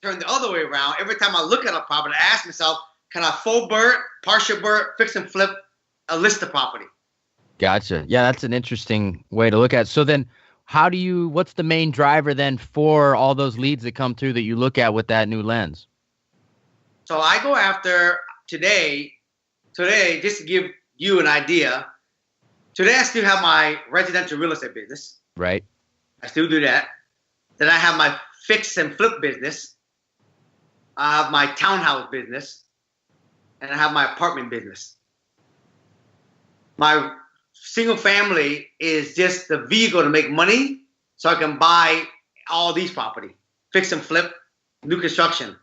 Turn the other way around. Every time I look at a property, I ask myself, can I full BRRRR, partial BRRRR, fix and flip, a list of property? Gotcha. Yeah, that's an interesting way to look at it. So then what's the main driver then for all those leads that come through that you look at with that new lens? So I go after today, just to give you an idea, today I still have my residential real estate business. Right. I still do that. Then I have my fix and flip business. I have my townhouse business, and I have my apartment business. My single family is just the vehicle to make money so I can buy all these property, fix and flip, new construction.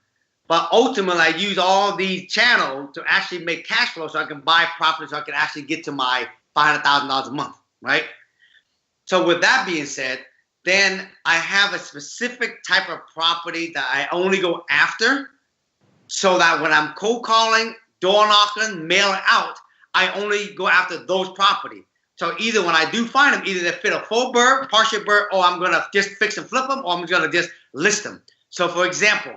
But ultimately, I use all these channels to actually make cash flow so I can buy property so I can actually get to my $500,000 a month, right? So with that being said, then I have a specific type of property that I only go after so that when I'm cold calling, door knocking, mailing out, I only go after those property. So either when I do find them, either they fit a full BRRRR, partial BRRRR, or I'm going to just fix and flip them, or I'm going to just list them. So for example,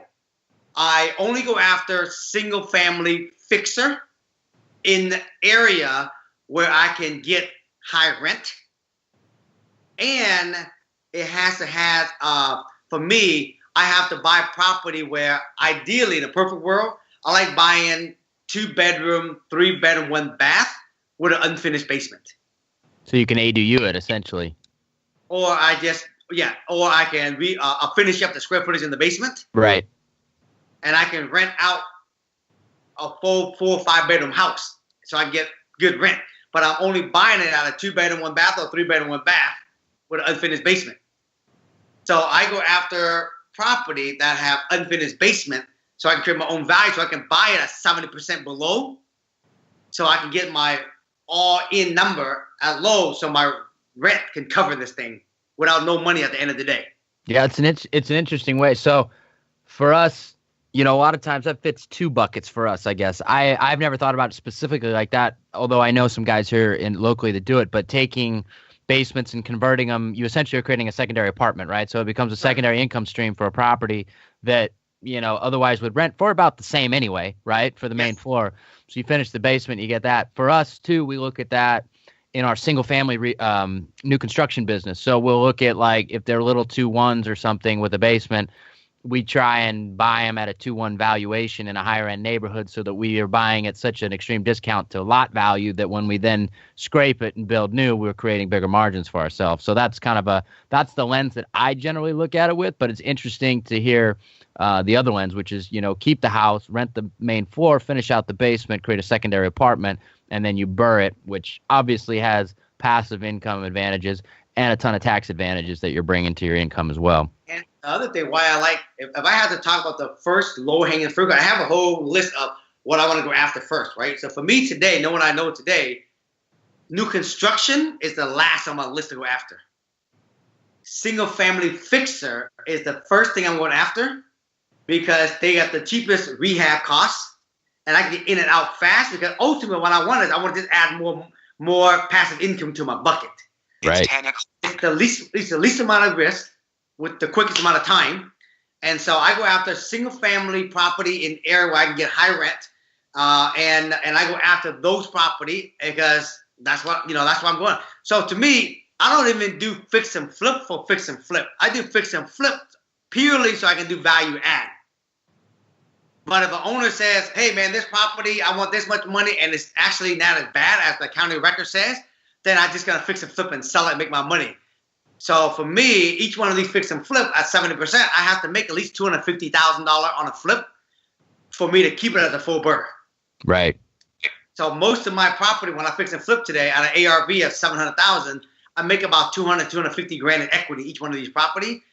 I only go after single family fixer in the area where I can get high rent. And it has to have, for me, I have to buy property where ideally, in a perfect world, I like buying 2-bedroom, 3-bedroom, 1 bath with an unfinished basement. So you can ADU it essentially. Or I can finish up the square footage in the basement. Right. And I can rent out a full 4 or 5-bedroom house, so I get good rent. But I'm only buying it out of 2-bedroom, 1 bath, or 3-bedroom, 1 bath with an unfinished basement. So I go after property that have unfinished basement, so I can create my own value, so I can buy it at 70% below, so I can get my all-in number at low, so my rent can cover this thing without no money at the end of the day. Yeah, it's an interesting way. So for us, a lot of times that fits 2 buckets for us, I guess. I've never thought about it specifically like that, although I know some guys here locally that do it, but taking basements and converting them, you essentially are creating a secondary apartment, right? So it becomes a secondary income stream for a property that, otherwise would rent for about the same anyway, right? For the main floor. So you finish the basement, you get that. For us too, we look at that in our single family new construction business. So we'll look at like if they're little 2-1s or something with a basement, we try and buy them at a 2-1 valuation in a higher end neighborhood so that we are buying at such an extreme discount to lot value that when we then scrape it and build new, we're creating bigger margins for ourselves. So that's that's the lens that I generally look at it with, but it's interesting to hear the other lens, which is, keep the house, rent the main floor, finish out the basement, create a secondary apartment, and then you BRRRR it, which obviously has passive income advantages and a ton of tax advantages that you're bringing to your income as well. And the other thing why I like, if I have to talk about the first low-hanging fruit, I have a whole list of what I want to go after first, right? So for me today, knowing I know today, new construction is the last on my list to go after. Single-family fixer is the first thing I'm going after because they got the cheapest rehab costs, and I can get in and out fast because ultimately what I want is I want to just add more passive income to my bucket. Right. It's the least amount of risk with the quickest amount of time. And so I go after single family property in area where I can get high rent. And I go after those property because that's what I'm going. So to me, I don't even do fix and flip for fix and flip. I do fix and flip purely so I can do value add. But if an owner says, hey man, this property, I want this much money and it's actually not as bad as the county record says, then I just gotta fix and flip and sell it and make my money. So for me, each one of these fix and flip at 70%, I have to make at least $250,000 on a flip for me to keep it as a full BRRRR. Right. So most of my property, when I fix and flip today at an ARV of 700,000, I make about 250 grand in equity each one of these property.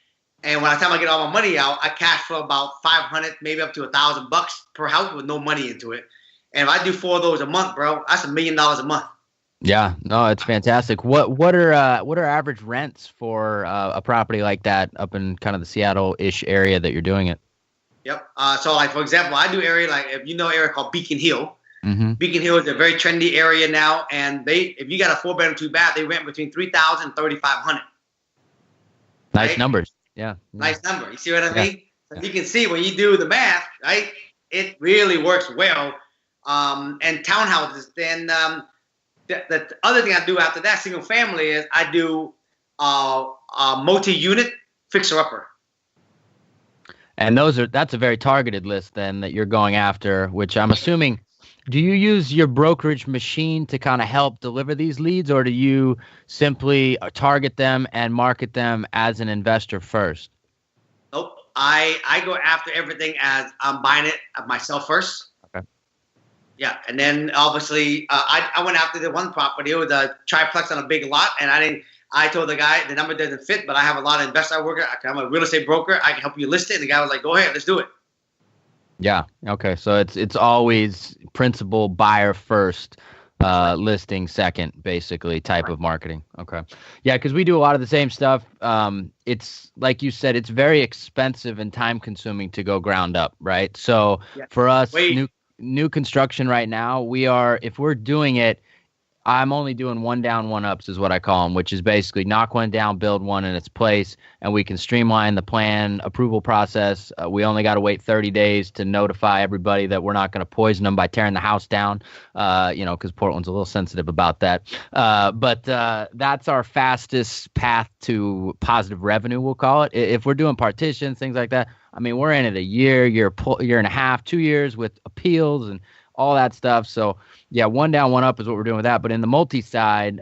And by the time I get all my money out, I cash flow about 500, maybe up to $1,000 per house with no money into it. And if I do 4 of those a month, bro, that's $1 million a month. Yeah, no, it's fantastic. What are average rents for a property like that up in kind of the Seattle-ish area that you're doing it? Yep. So like for example, I do area like if you know an area called Beacon Hill. Mm-hmm. Beacon Hill is a very trendy area now, and if you got a 4-bedroom, 2-bath, they rent between $3,000 and $3,500. Nice right? numbers. Yeah. Nice number. You see what I mean? So you can see when you do the math, right? It really works well. And townhouses. Then the other thing I do after that, single family, is I do multi-unit fixer-upper. And that's a very targeted list then that you're going after, which I'm assuming. Do you use your brokerage machine to kind of help deliver these leads, or do you simply target them and market them as an investor first? Nope. I go after everything as I'm buying it myself first. Okay. Yeah, and then obviously I went after the one property. It was a triplex on a big lot, and I told the guy the number doesn't fit, but I have a lot of investors I work at. I'm a real estate broker. I can help you list it. And the guy was like, "Go ahead, let's do it." Yeah. Okay. So it's always principal buyer first, listing second, basically type of marketing. Okay. Yeah, because we do a lot of the same stuff. It's like you said, it's very expensive and time consuming to go ground up, right? So for us, new construction right now, if we're doing it, I'm only doing one down, one ups is what I call them, which is basically knock one down, build one in its place, and we can streamline the plan approval process. We only got to wait 30 days to notify everybody that we're not going to poison them by tearing the house down, because Portland's a little sensitive about that. But that's our fastest path to positive revenue, we'll call it. If we're doing partitions, things like that, I mean, we're in it a year and a half, 2 years with appeals and all that stuff. So yeah, one down, one up is what we're doing with that. But in the multi side,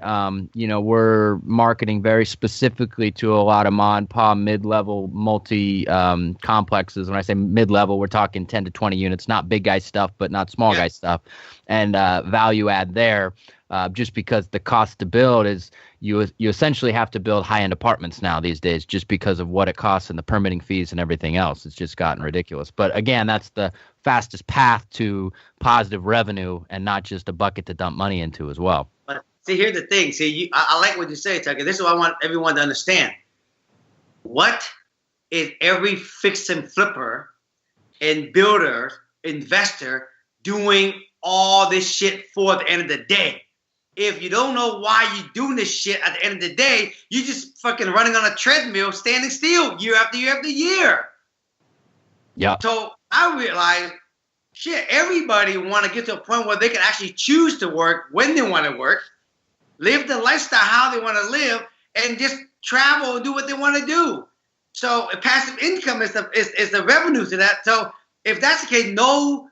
we're marketing very specifically to a lot of ma-and-pa mid-level multi complexes. When I say mid-level, we're talking 10 to 20 units, not big guy stuff, but not small guy stuff, and value add there. Just because the cost to build is you essentially have to build high-end apartments now these days just because of what it costs and the permitting fees and everything else. It's just gotten ridiculous. But again, that's the fastest path to positive revenue and not just a bucket to dump money into as well. But see, here's the thing. See, I like what you say, Tucker. This is what I want everyone to understand. What is every fix and flipper and builder, investor doing all this shit for at the end of the day? If you don't know why you're doing this shit at the end of the day, you just fucking running on a treadmill, standing still year after year after year. Yeah. So I realized, shit, everybody want to get to a point where they can actually choose to work when they want to work, live the lifestyle how they want to live, and just travel and do what they want to do. So passive income is the revenue to that. So if that's the case, know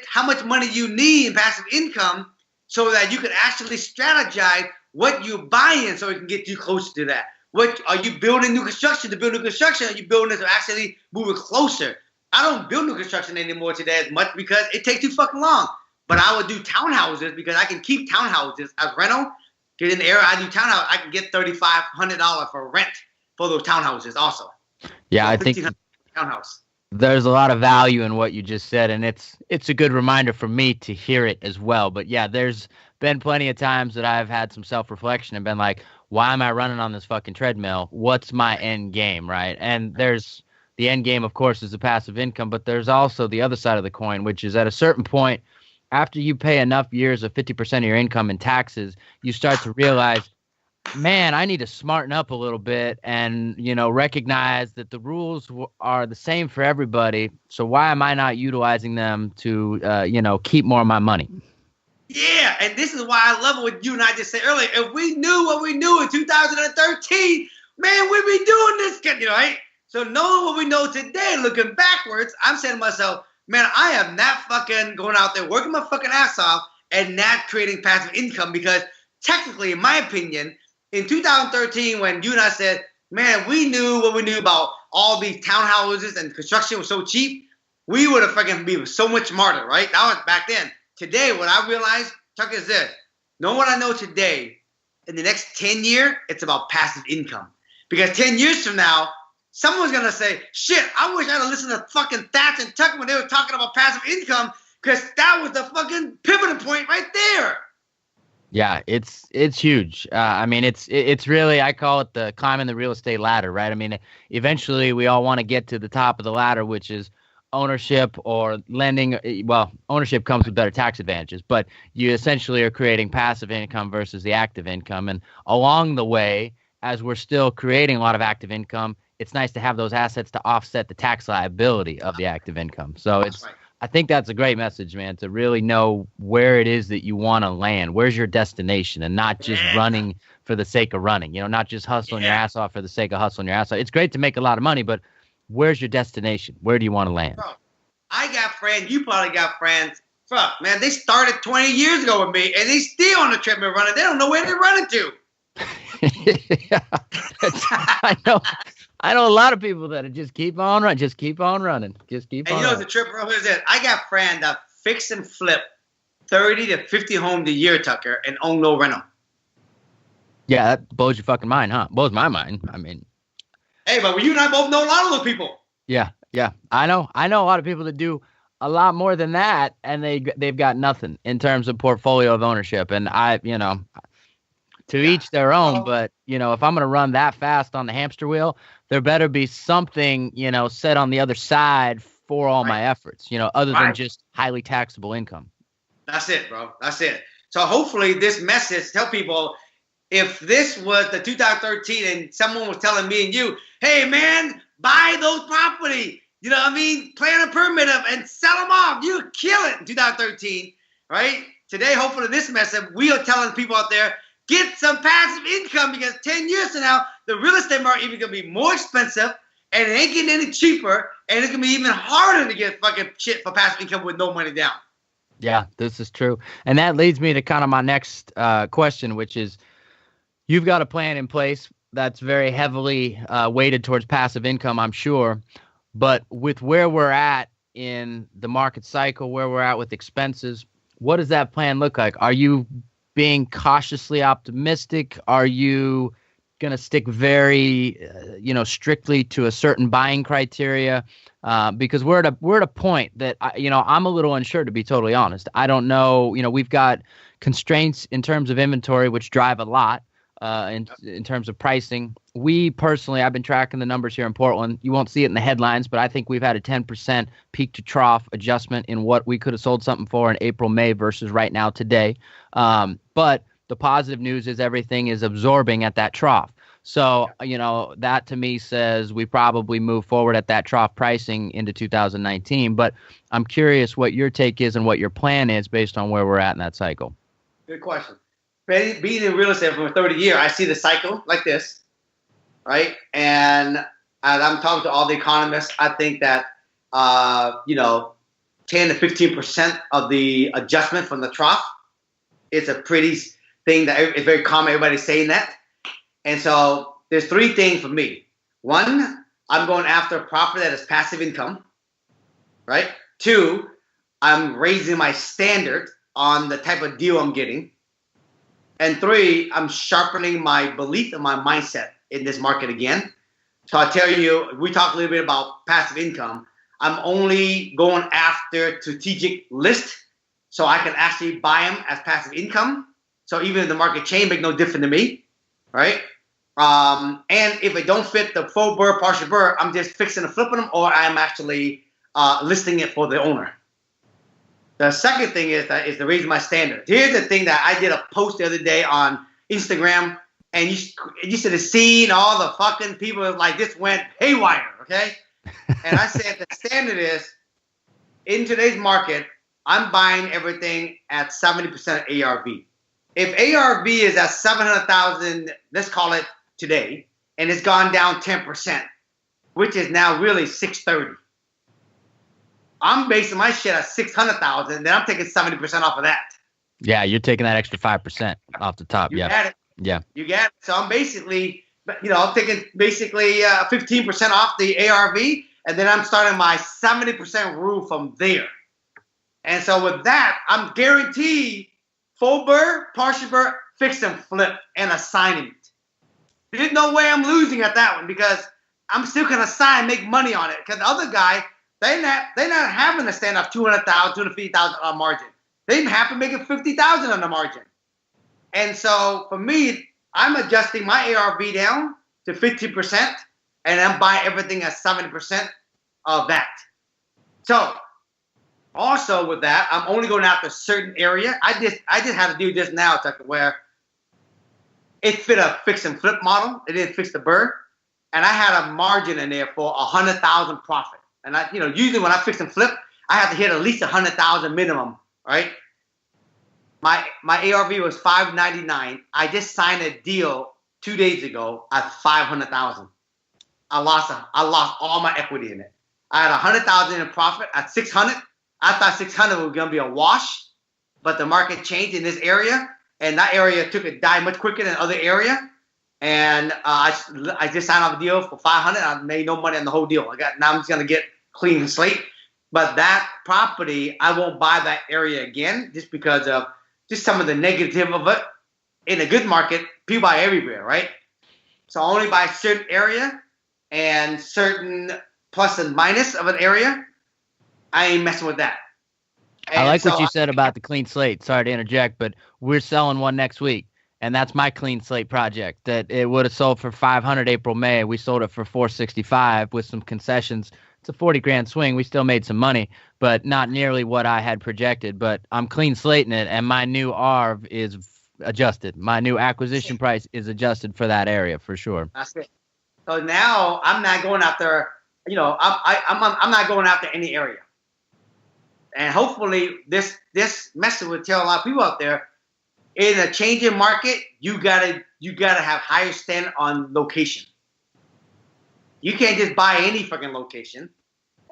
how much money you need in passive income, so that you can actually strategize what you're buying so it can get you closer to that. What are you building new construction to build new construction? Are you building it to actually move it closer? I don't build new construction anymore today as much because it takes too fucking long. But I would do townhouses because I can keep townhouses as rental. Because in the area I do townhouse, I can get $3,500 for rent for those townhouses also. Yeah, so I think townhouse. There's a lot of value in what you just said, and it's a good reminder for me to hear it as well. But yeah, there's been plenty of times that I've had some self-reflection and been like, why am I running on this fucking treadmill? What's my end game, right? And there's the end game, of course, is the passive income, but there's also the other side of the coin, which is at a certain point, after you pay enough years of 50% of your income in taxes, you start to realize, man, I need to smarten up a little bit and, recognize that the rules are the same for everybody. So why am I not utilizing them to, keep more of my money? Yeah, and this is why I love what you and I just said earlier. If we knew what we knew in 2013, man, we'd be doing this, right? So knowing what we know today, looking backwards, I'm saying to myself, man, I am not fucking going out there working my fucking ass off and not creating passive income because technically, in my opinion, in 2013, when you and I said, man, we knew what we knew about all these townhouses and construction was so cheap, we would have fucking been so much smarter, right? That was back then. Today, what I realized, Chuck, is this. Know what I know today, in the next 10 years, it's about passive income. Because 10 years from now, someone's going to say, shit, I wish I'd have listened to fucking Thach and Tuck when they were talking about passive income because that was the fucking pivoting point right there. Yeah, it's huge. I mean, it's really, I call it the climbing the real estate ladder, right? I mean, eventually we all want to get to the top of the ladder, which is ownership or lending. Well, ownership comes with better tax advantages, but you essentially are creating passive income versus the active income. And along the way, as we're still creating a lot of active income, it's nice to have those assets to offset the tax liability of the active income. So it's, right. I think that's a great message, man, to really know where it is that you want to land. Where's your destination and not just running for the sake of running, not just hustling your ass off for the sake of hustling your ass off. It's great to make a lot of money, but where's your destination? Where do you want to land? Bro, I got friends. You probably got friends. Fuck, man, they started 20 years ago with me, and they still on the treadmill running. They don't know where they're running to. Yeah, I know a lot of people that just keep on running, just keep on running. The trip, bro, is that I got friends that fix and flip 30 to 50 homes a year, Tucker, and own no rental. Yeah, that blows your fucking mind, huh? Blows my mind. I mean, hey, but you and I both know a lot of those people. Yeah, I know a lot of people that do a lot more than that, and they've got nothing in terms of portfolio of ownership. And to each their own, but if I'm going to run that fast on the hamster wheel, there better be something, set on the other side for all my efforts, other than just highly taxable income. That's it, bro. That's it. So hopefully this message tell people, if this was the 2013 and someone was telling me and you, hey man, buy those property, plan a permit up and sell them off, you kill it in 2013, right? Today, hopefully this message, we are telling people out there, get some passive income, because 10 years from now, the real estate market is going to be more expensive, and it ain't getting any cheaper, and it's going to be even harder to get fucking shit for passive income with no money down. Yeah, this is true. And that leads me to kind of my next question, which is, you've got a plan in place that's very heavily weighted towards passive income, I'm sure. But with where we're at in the market cycle, where we're at with expenses, what does that plan look like? Are you being cautiously optimistic? Are you going to stick very, strictly to a certain buying criteria? Because we're at a point that I'm a little unsure, to be totally honest. I don't know. We've got constraints in terms of inventory, which drive a lot in terms of pricing. We personally, I've been tracking the numbers here in Portland. You won't see it in the headlines, but I think we've had a 10% peak to trough adjustment in what we could have sold something for in April, May versus right now today. But the positive news is everything is absorbing at that trough. So, that to me says we probably move forward at that trough pricing into 2019. But I'm curious what your take is and what your plan is based on where we're at in that cycle. Good question. Being in real estate for 30 years, I see the cycle like this, right? And as I'm talking to all the economists, I think that, 10 to 15% of the adjustment from the trough is a pretty thing that it's very common. Everybody's saying that. And so there's three things for me. One, I'm going after a property that is passive income, right? Two, I'm raising my standard on the type of deal I'm getting. And three, I'm sharpening my belief and my mindset in this market again. So I tell you, we talked a little bit about passive income. I'm only going after strategic list so I can actually buy them as passive income. So even if the market change, make no difference to me, right? And if it don't fit the full BRRRR, partial BRRRR, I'm just fixing and flipping them, or I'm actually listing it for the owner. The second thing is to raise my standard. Here's the thing that I did a post the other day on Instagram, and you should have seen all the fucking people like this went haywire, okay? And I said the standard is, in today's market, I'm buying everything at 70% of ARV. If ARV is at 700,000, let's call it today, and it's gone down 10%, which is now really 630. I'm basing my shit at 600,000, then I'm taking 70% off of that. Yeah, you're taking that extra 5% off the top. You got it. Yeah. You got it. So I'm basically, I'm taking basically 15% off the ARV, and then I'm starting my 70% rule from there. And so with that, I'm guaranteed full BRRRR, partial BRRRR, fix and flip, and assigning it. There's no way I'm losing at that one, because I'm still going to assign, make money on it. Because the other guy, they're not having to stand up 200,000, 250,000 on margin. They happen making 50,000 on the margin. And so for me, I'm adjusting my ARV down to 50%, and I'm buying everything at 70% of that. So also with that, I'm only going after a certain area. I just had to do this now, Tucker, where it fit a fix and flip model. It didn't fix the BRRRR, and I had a margin in there for 100,000 profit. And I, usually when I fix and flip, I have to hit at least 100,000 minimum, right? My ARV was 599. I just signed a deal 2 days ago at 500,000. I lost all my equity in it. I had 100,000 in profit at 600. I thought 600 was gonna be a wash, but the market changed in this area, and that area took a dive much quicker than the other area. And I just signed off a deal for 500. I made no money on the whole deal. Now I'm just gonna get clean slate. But that property, I won't buy that area again, just because of just some of the negative of it. In a good market, people buy everywhere, right? So I only buy a certain area and certain plus and minus of an area. I ain't messing with that. I like what you said about the clean slate. Sorry to interject, but we're selling one next week. And that's my clean slate project that it would have sold for 500 April, May. We sold it for 465 with some concessions. It's a 40 grand swing. We still made some money, but not nearly what I had projected. But I'm clean slating it, and my new ARV is adjusted. My new acquisition price is adjusted for that area for sure. That's it. So now I'm not going after, I'm not going after any area. And hopefully this message will tell a lot of people out there, in a changing market, you gotta have higher stand on location. You can't just buy any freaking location,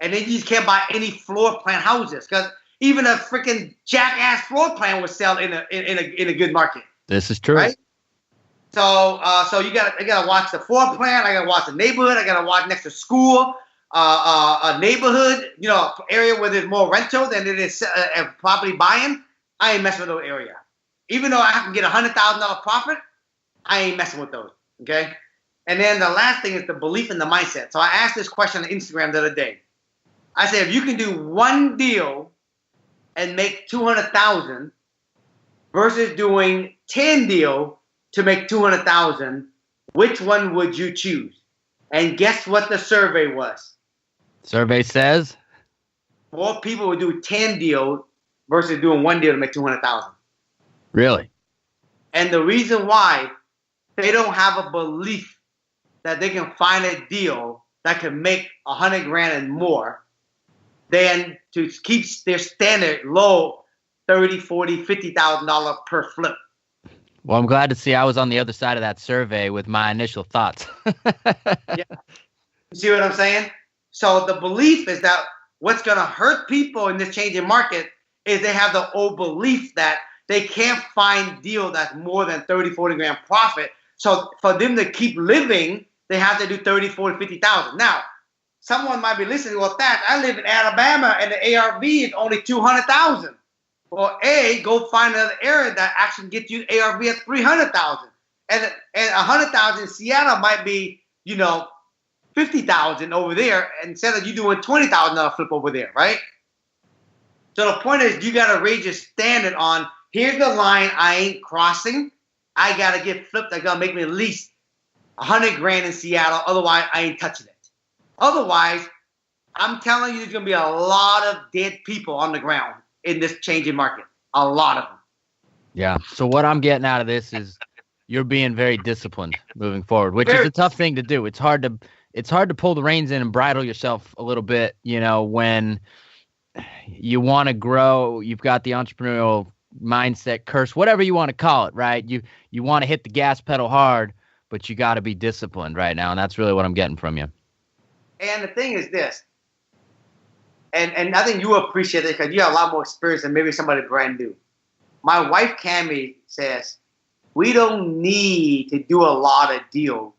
and then you just can't buy any floor plan houses, because even a freaking jackass floor plan would sell in a good market. This is true, right? So you gotta watch the floor plan. I gotta watch the neighborhood. I gotta watch next to school, a neighborhood, area where there's more rental than it is property buying. I ain't messing with those area. Even though I can get $100,000 profit, I ain't messing with those, okay? And then the last thing is the belief and the mindset. So I asked this question on Instagram the other day. I said, if you can do one deal and make $200,000 versus doing 10 deals to make $200,000, which one would you choose? And guess what the survey was? Survey says? More people would do 10 deals versus doing one deal to make $200,000. Really? And the reason why, they don't have a belief that they can find a deal that can make 100 grand and more, than to keep their standard low, $30,000, $40,000, $50,000 per flip. Well, I'm glad to see I was on the other side of that survey with my initial thoughts. Yeah. You see what I'm saying? So the belief is that what's going to hurt people in this changing market is they have the old belief that they can't find deal that's more than 30, 40 grand profit. So for them to keep living, they have to do 30, 40, 50,000. Now, someone might be listening, well, Thach, I live in Alabama and the ARV is only 200,000. Well, go find another area that actually gets you ARV at 300,000. And 100,000 in Seattle might be, 50,000 over there instead of you doing $20,000 flip over there, right? So the point is, you got to raise your standard on, here's the line I ain't crossing. I got to get flipped. I got to make me at least 100 grand in Seattle. Otherwise, I ain't touching it. Otherwise, I'm telling you, there's going to be a lot of dead people on the ground in this changing market. A lot of them. Yeah. So what I'm getting out of this is you're being very disciplined moving forward, which is a tough thing to do. It's hard to pull the reins in and bridle yourself a little bit, when you want to grow. You've got the entrepreneurial mindset curse, whatever you want to call it, right? You want to hit the gas pedal hard, but you got to be disciplined right now, and that's really what I'm getting from you. And the thing is this, and I think you appreciate it because you have a lot more experience than maybe somebody brand new. My wife, Cammie, says, we don't need to do a lot of deals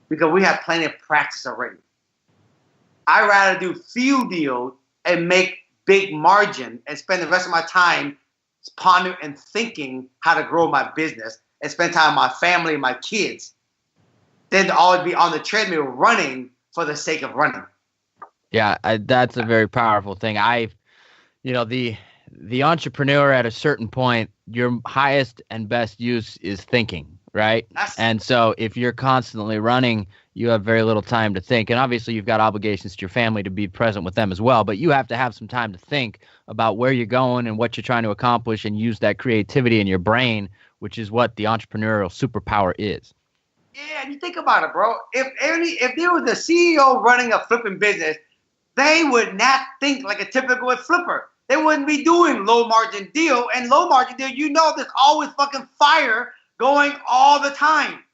because we have plenty of practice already. I'd rather do few deals and make big margin and spend the rest of my time pondering and thinking how to grow my business and spend time with my family and my kids than to always be on the treadmill running for the sake of running. Yeah, that's a very powerful thing. The entrepreneur at a certain point, your highest and best use is thinking, right? And so if you're constantly running, you have very little time to think. And obviously you've got obligations to your family to be present with them as well, but you have to have some time to think about where you're going and what you're trying to accomplish and use that creativity in your brain, which is what the entrepreneurial superpower is. Yeah, and you think about it, bro. If there was a CEO running a flipping business, they would not think like a typical flipper. They wouldn't be doing low margin deal. And low margin deal, there's always fucking fire going all the time.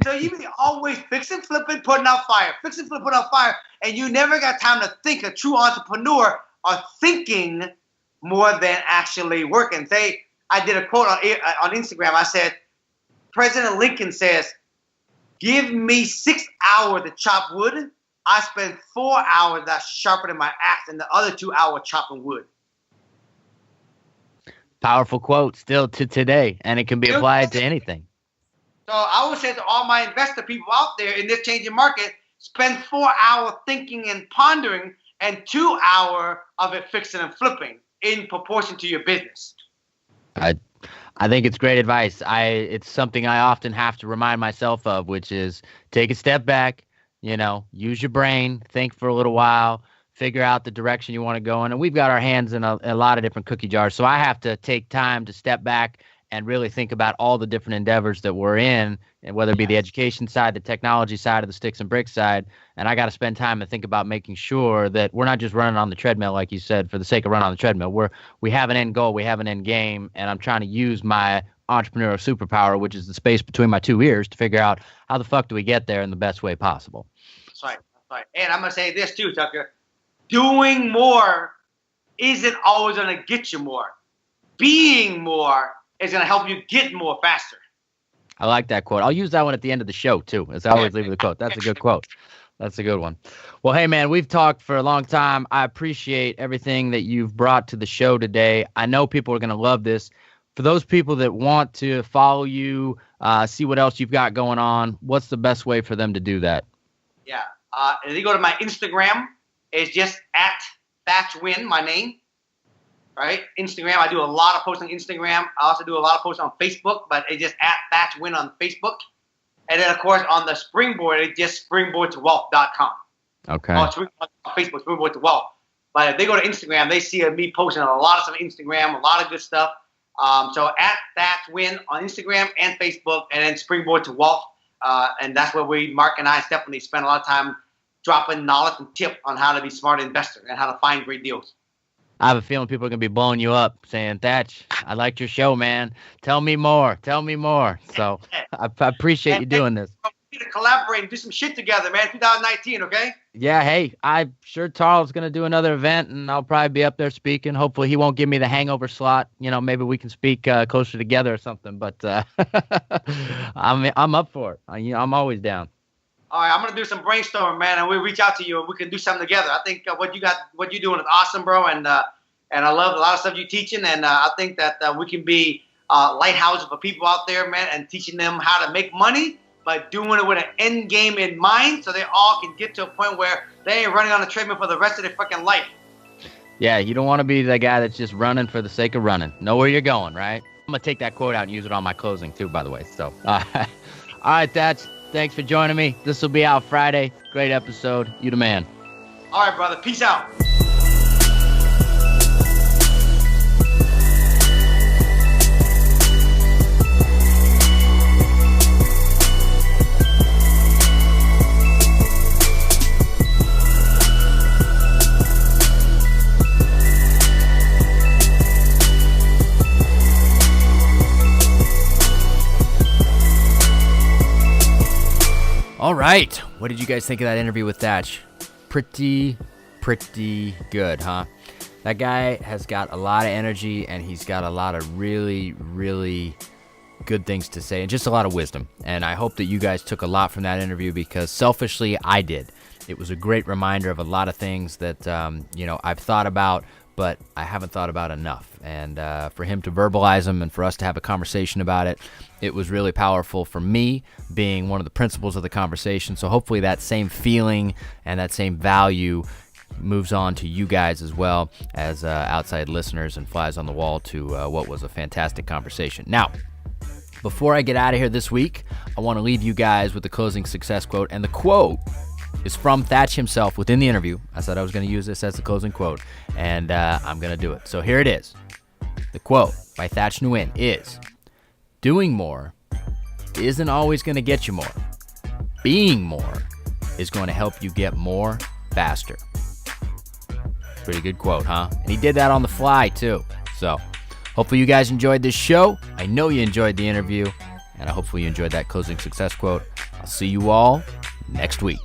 So you be always fixing, flipping, putting out fire, fixing, flipping, putting out fire, and you never got time to think. A true entrepreneur are thinking more than actually working. I did a quote on Instagram. I said, President Lincoln says, give me 6 hours to chop wood. I spend 4 hours that sharpening my axe and the other 2 hours chopping wood. Powerful quote still to today, and it can be applied to anything. So I would say to all my investor people out there in this changing market, spend 4 hours thinking and pondering and 2 hours of it fixing and flipping in proportion to your business. I think it's great advice. It's something I often have to remind myself of, which is take a step back, use your brain, think for a little while, figure out the direction you want to go in. And we've got our hands in a lot of different cookie jars. So I have to take time to step back and really think about all the different endeavors that we're in, and whether it be the education side, the technology side, or the sticks and bricks side. And I got to spend time and think about making sure that we're not just running on the treadmill, like you said, for the sake of running on the treadmill. We have an end goal, we have an end game, and I'm trying to use my entrepreneurial superpower, which is the space between my two ears, to figure out how the fuck do we get there in the best way possible. That's right. That's right. And I'm going to say this too, Tucker. Doing more isn't always going to get you more. Being more is going to help you get more faster. I like that quote. I'll use that one at the end of the show, too, as I always leave with a quote. That's a good quote. That's a good one. Well, hey, man, we've talked for a long time. I appreciate everything that you've brought to the show today. I know people are going to love this. For those people that want to follow you, see what else you've got going on, what's the best way for them to do that? Yeah. If you go to my Instagram, it's just at Thach Nguyen, my name. Right? Instagram, I do a lot of posts on Instagram. I also do a lot of posts on Facebook, but it's just at Thach Nguyen on Facebook. And then, of course, on the Springboard, it's just springboardtowealth.com. Okay. On Facebook, Springboard to Wealth. But if they go to Instagram, they see me posting a lot of stuff on Instagram, a lot of good stuff. So at Thach Nguyen on Instagram and Facebook, and then Springboard to Wealth. And that's where Mark and I definitely spend a lot of time dropping knowledge and tips on how to be a smart investor and how to find great deals. I have a feeling people are going to be blowing you up saying, Thach, I liked your show, man. Tell me more. Tell me more. So I appreciate you doing this. We need to collaborate and do some shit together, man. 2019, okay? Yeah, hey, I'm sure Charles is going to do another event, and I'll probably be up there speaking. Hopefully he won't give me the hangover slot. Maybe we can speak closer together or something. But I'm up for it. I'm always down. All right, I'm gonna do some brainstorming, man, and we'll reach out to you and we can do something together. I think what you're doing is awesome, bro, and I love a lot of stuff you're teaching, and I think that we can be lighthouses for people out there, man, and teaching them how to make money, but doing it with an end game in mind, so they all can get to a point where they ain't running on the treadmill for the rest of their fucking life. Yeah, you don't want to be the guy that's just running for the sake of running. Know where you're going, right? I'm gonna take that quote out and use it on my closing too, by the way. So, all right, Thach. Thanks for joining me. This will be out Friday. Great episode. You the man. All right, brother. Peace out. All right. What did you guys think of that interview with Thach? Pretty good, huh? That guy has got a lot of energy, and he's got a lot of really, really good things to say, and just a lot of wisdom. And I hope that you guys took a lot from that interview, because selfishly, I did. It was a great reminder of a lot of things that, I've thought about, but I haven't thought about enough. And for him to verbalize them and for us to have a conversation about it, it was really powerful for me, being one of the principals of the conversation. So hopefully that same feeling and that same value moves on to you guys as well as outside listeners and flies on the wall to what was a fantastic conversation. Now, before I get out of here this week, I want to leave you guys with the closing success quote. And the quote is from Thach himself within the interview. I said I was going to use this as the closing quote, and I'm going to do it. So here it is. The quote by Thach Nguyen is, "Doing more isn't always going to get you more. Being more is going to help you get more faster." Pretty good quote, huh? And he did that on the fly, too. So hopefully you guys enjoyed this show. I know you enjoyed the interview, and hopefully you enjoyed that closing success quote. I'll see you all next week.